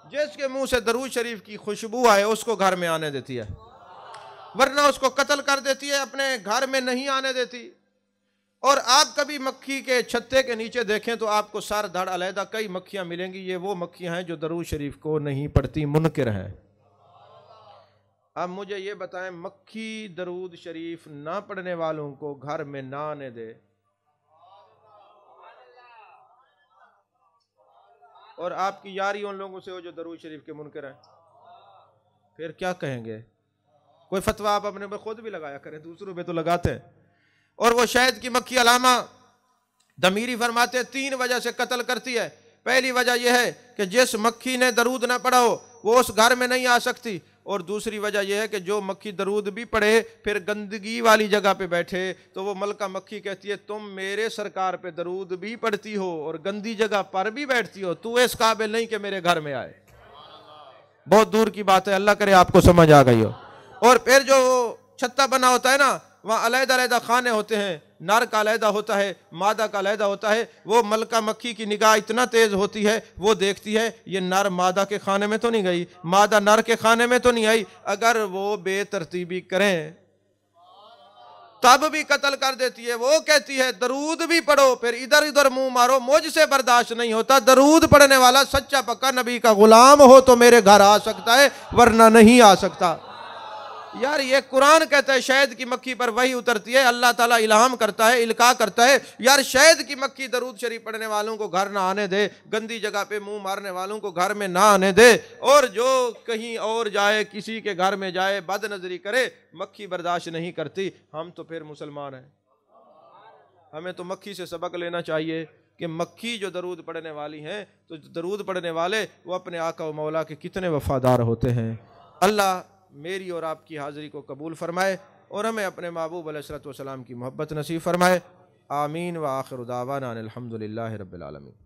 जिसके मुंह से दरूद शरीफ की खुशबू आए उसको घर में आने देती है, वरना उसको कत्ल कर देती है, अपने घर में नहीं आने देती। और आप कभी मक्खी के छत्ते के नीचे देखें तो आपको सर धड़ अलहदा कई मक्खियां मिलेंगी, ये वो मक्खियां हैं जो दरूद शरीफ को नहीं पढ़ती, मुनकिर हैं। अब मुझे ये बताएं, मक्खी दरूद शरीफ ना पढ़ने वालों को घर में ना आने दे और आपकी यारी उन लोगों से हो जो दरूद शरीफ के मुनकिर हैं, फिर क्या कहेंगे? कोई फतवा आप अपने पे खुद भी लगाया करें, दूसरों पे तो लगाते हैं। और वो शहद की मक्खी अलामा दमीरी फरमाते 3 वजह से कत्ल करती है। पहली वजह यह है कि जिस मक्खी ने दरूद ना पढ़ा हो वो उस घर में नहीं आ सकती, और दूसरी वजह यह है कि जो मक्खी दरूद भी पढ़े फिर गंदगी वाली जगह पे बैठे तो वो मलका मक्खी कहती है तुम मेरे सरकार पे दरूद भी पढ़ती हो और गंदी जगह पर भी बैठती हो, तू इस काबिल नहीं कि मेरे घर में आए। बहुत दूर की बात है, अल्लाह करे आपको समझ आ गई हो। और फिर जो छत्ता बना होता है ना, वहाँ अलहदा अलहदा खाने होते हैं, नर का अलहदा होता है, मादा का अलहदा होता है। वो मलका मक्खी की निगाह इतना तेज होती है, वो देखती है ये नर मादा के खाने में तो नहीं गई, मादा नर के खाने में तो नहीं आई, अगर वो बेतरतीबी करें तब भी कत्ल कर देती है। वो कहती है दरूद भी पढ़ो, फिर इधर इधर मुंह मारो, मुझसे बर्दाश्त नहीं होता। दरूद पढ़ने वाला सच्चा पक्का नबी का गुलाम हो तो मेरे घर आ सकता है, वरना नहीं आ सकता। यार ये कुरान कहता है शहद की मक्खी पर वही उतरती है, अल्लाह ताला इल्हाम करता है, इल्का करता है। यार शहद की मक्खी दरूद शरीफ पढ़ने वालों को घर ना आने दे, गंदी जगह पे मुंह मारने वालों को घर में ना आने दे, और जो कहीं और जाए, किसी के घर में जाए, बदनजरी करे, मक्खी बर्दाश्त नहीं करती। हम तो फिर मुसलमान हैं, हमें तो मक्खी से सबक लेना चाहिए कि मक्खी जो दरूद पढ़ने वाली हैं, तो दरूद पढ़ने वाले वो अपने आका व मौला के कितने वफादार होते हैं। अल्लाह मेरी और आपकी हाज़िरी को कबूल फरमाए और हमें अपने महबूब अलैहिस्सलातु वस्सलाम की मोहब्बत नसीब फरमाए। आमीन व आखिर दावाना अनिल हम्दुलिल्लाहि रब्बिल आलमीन।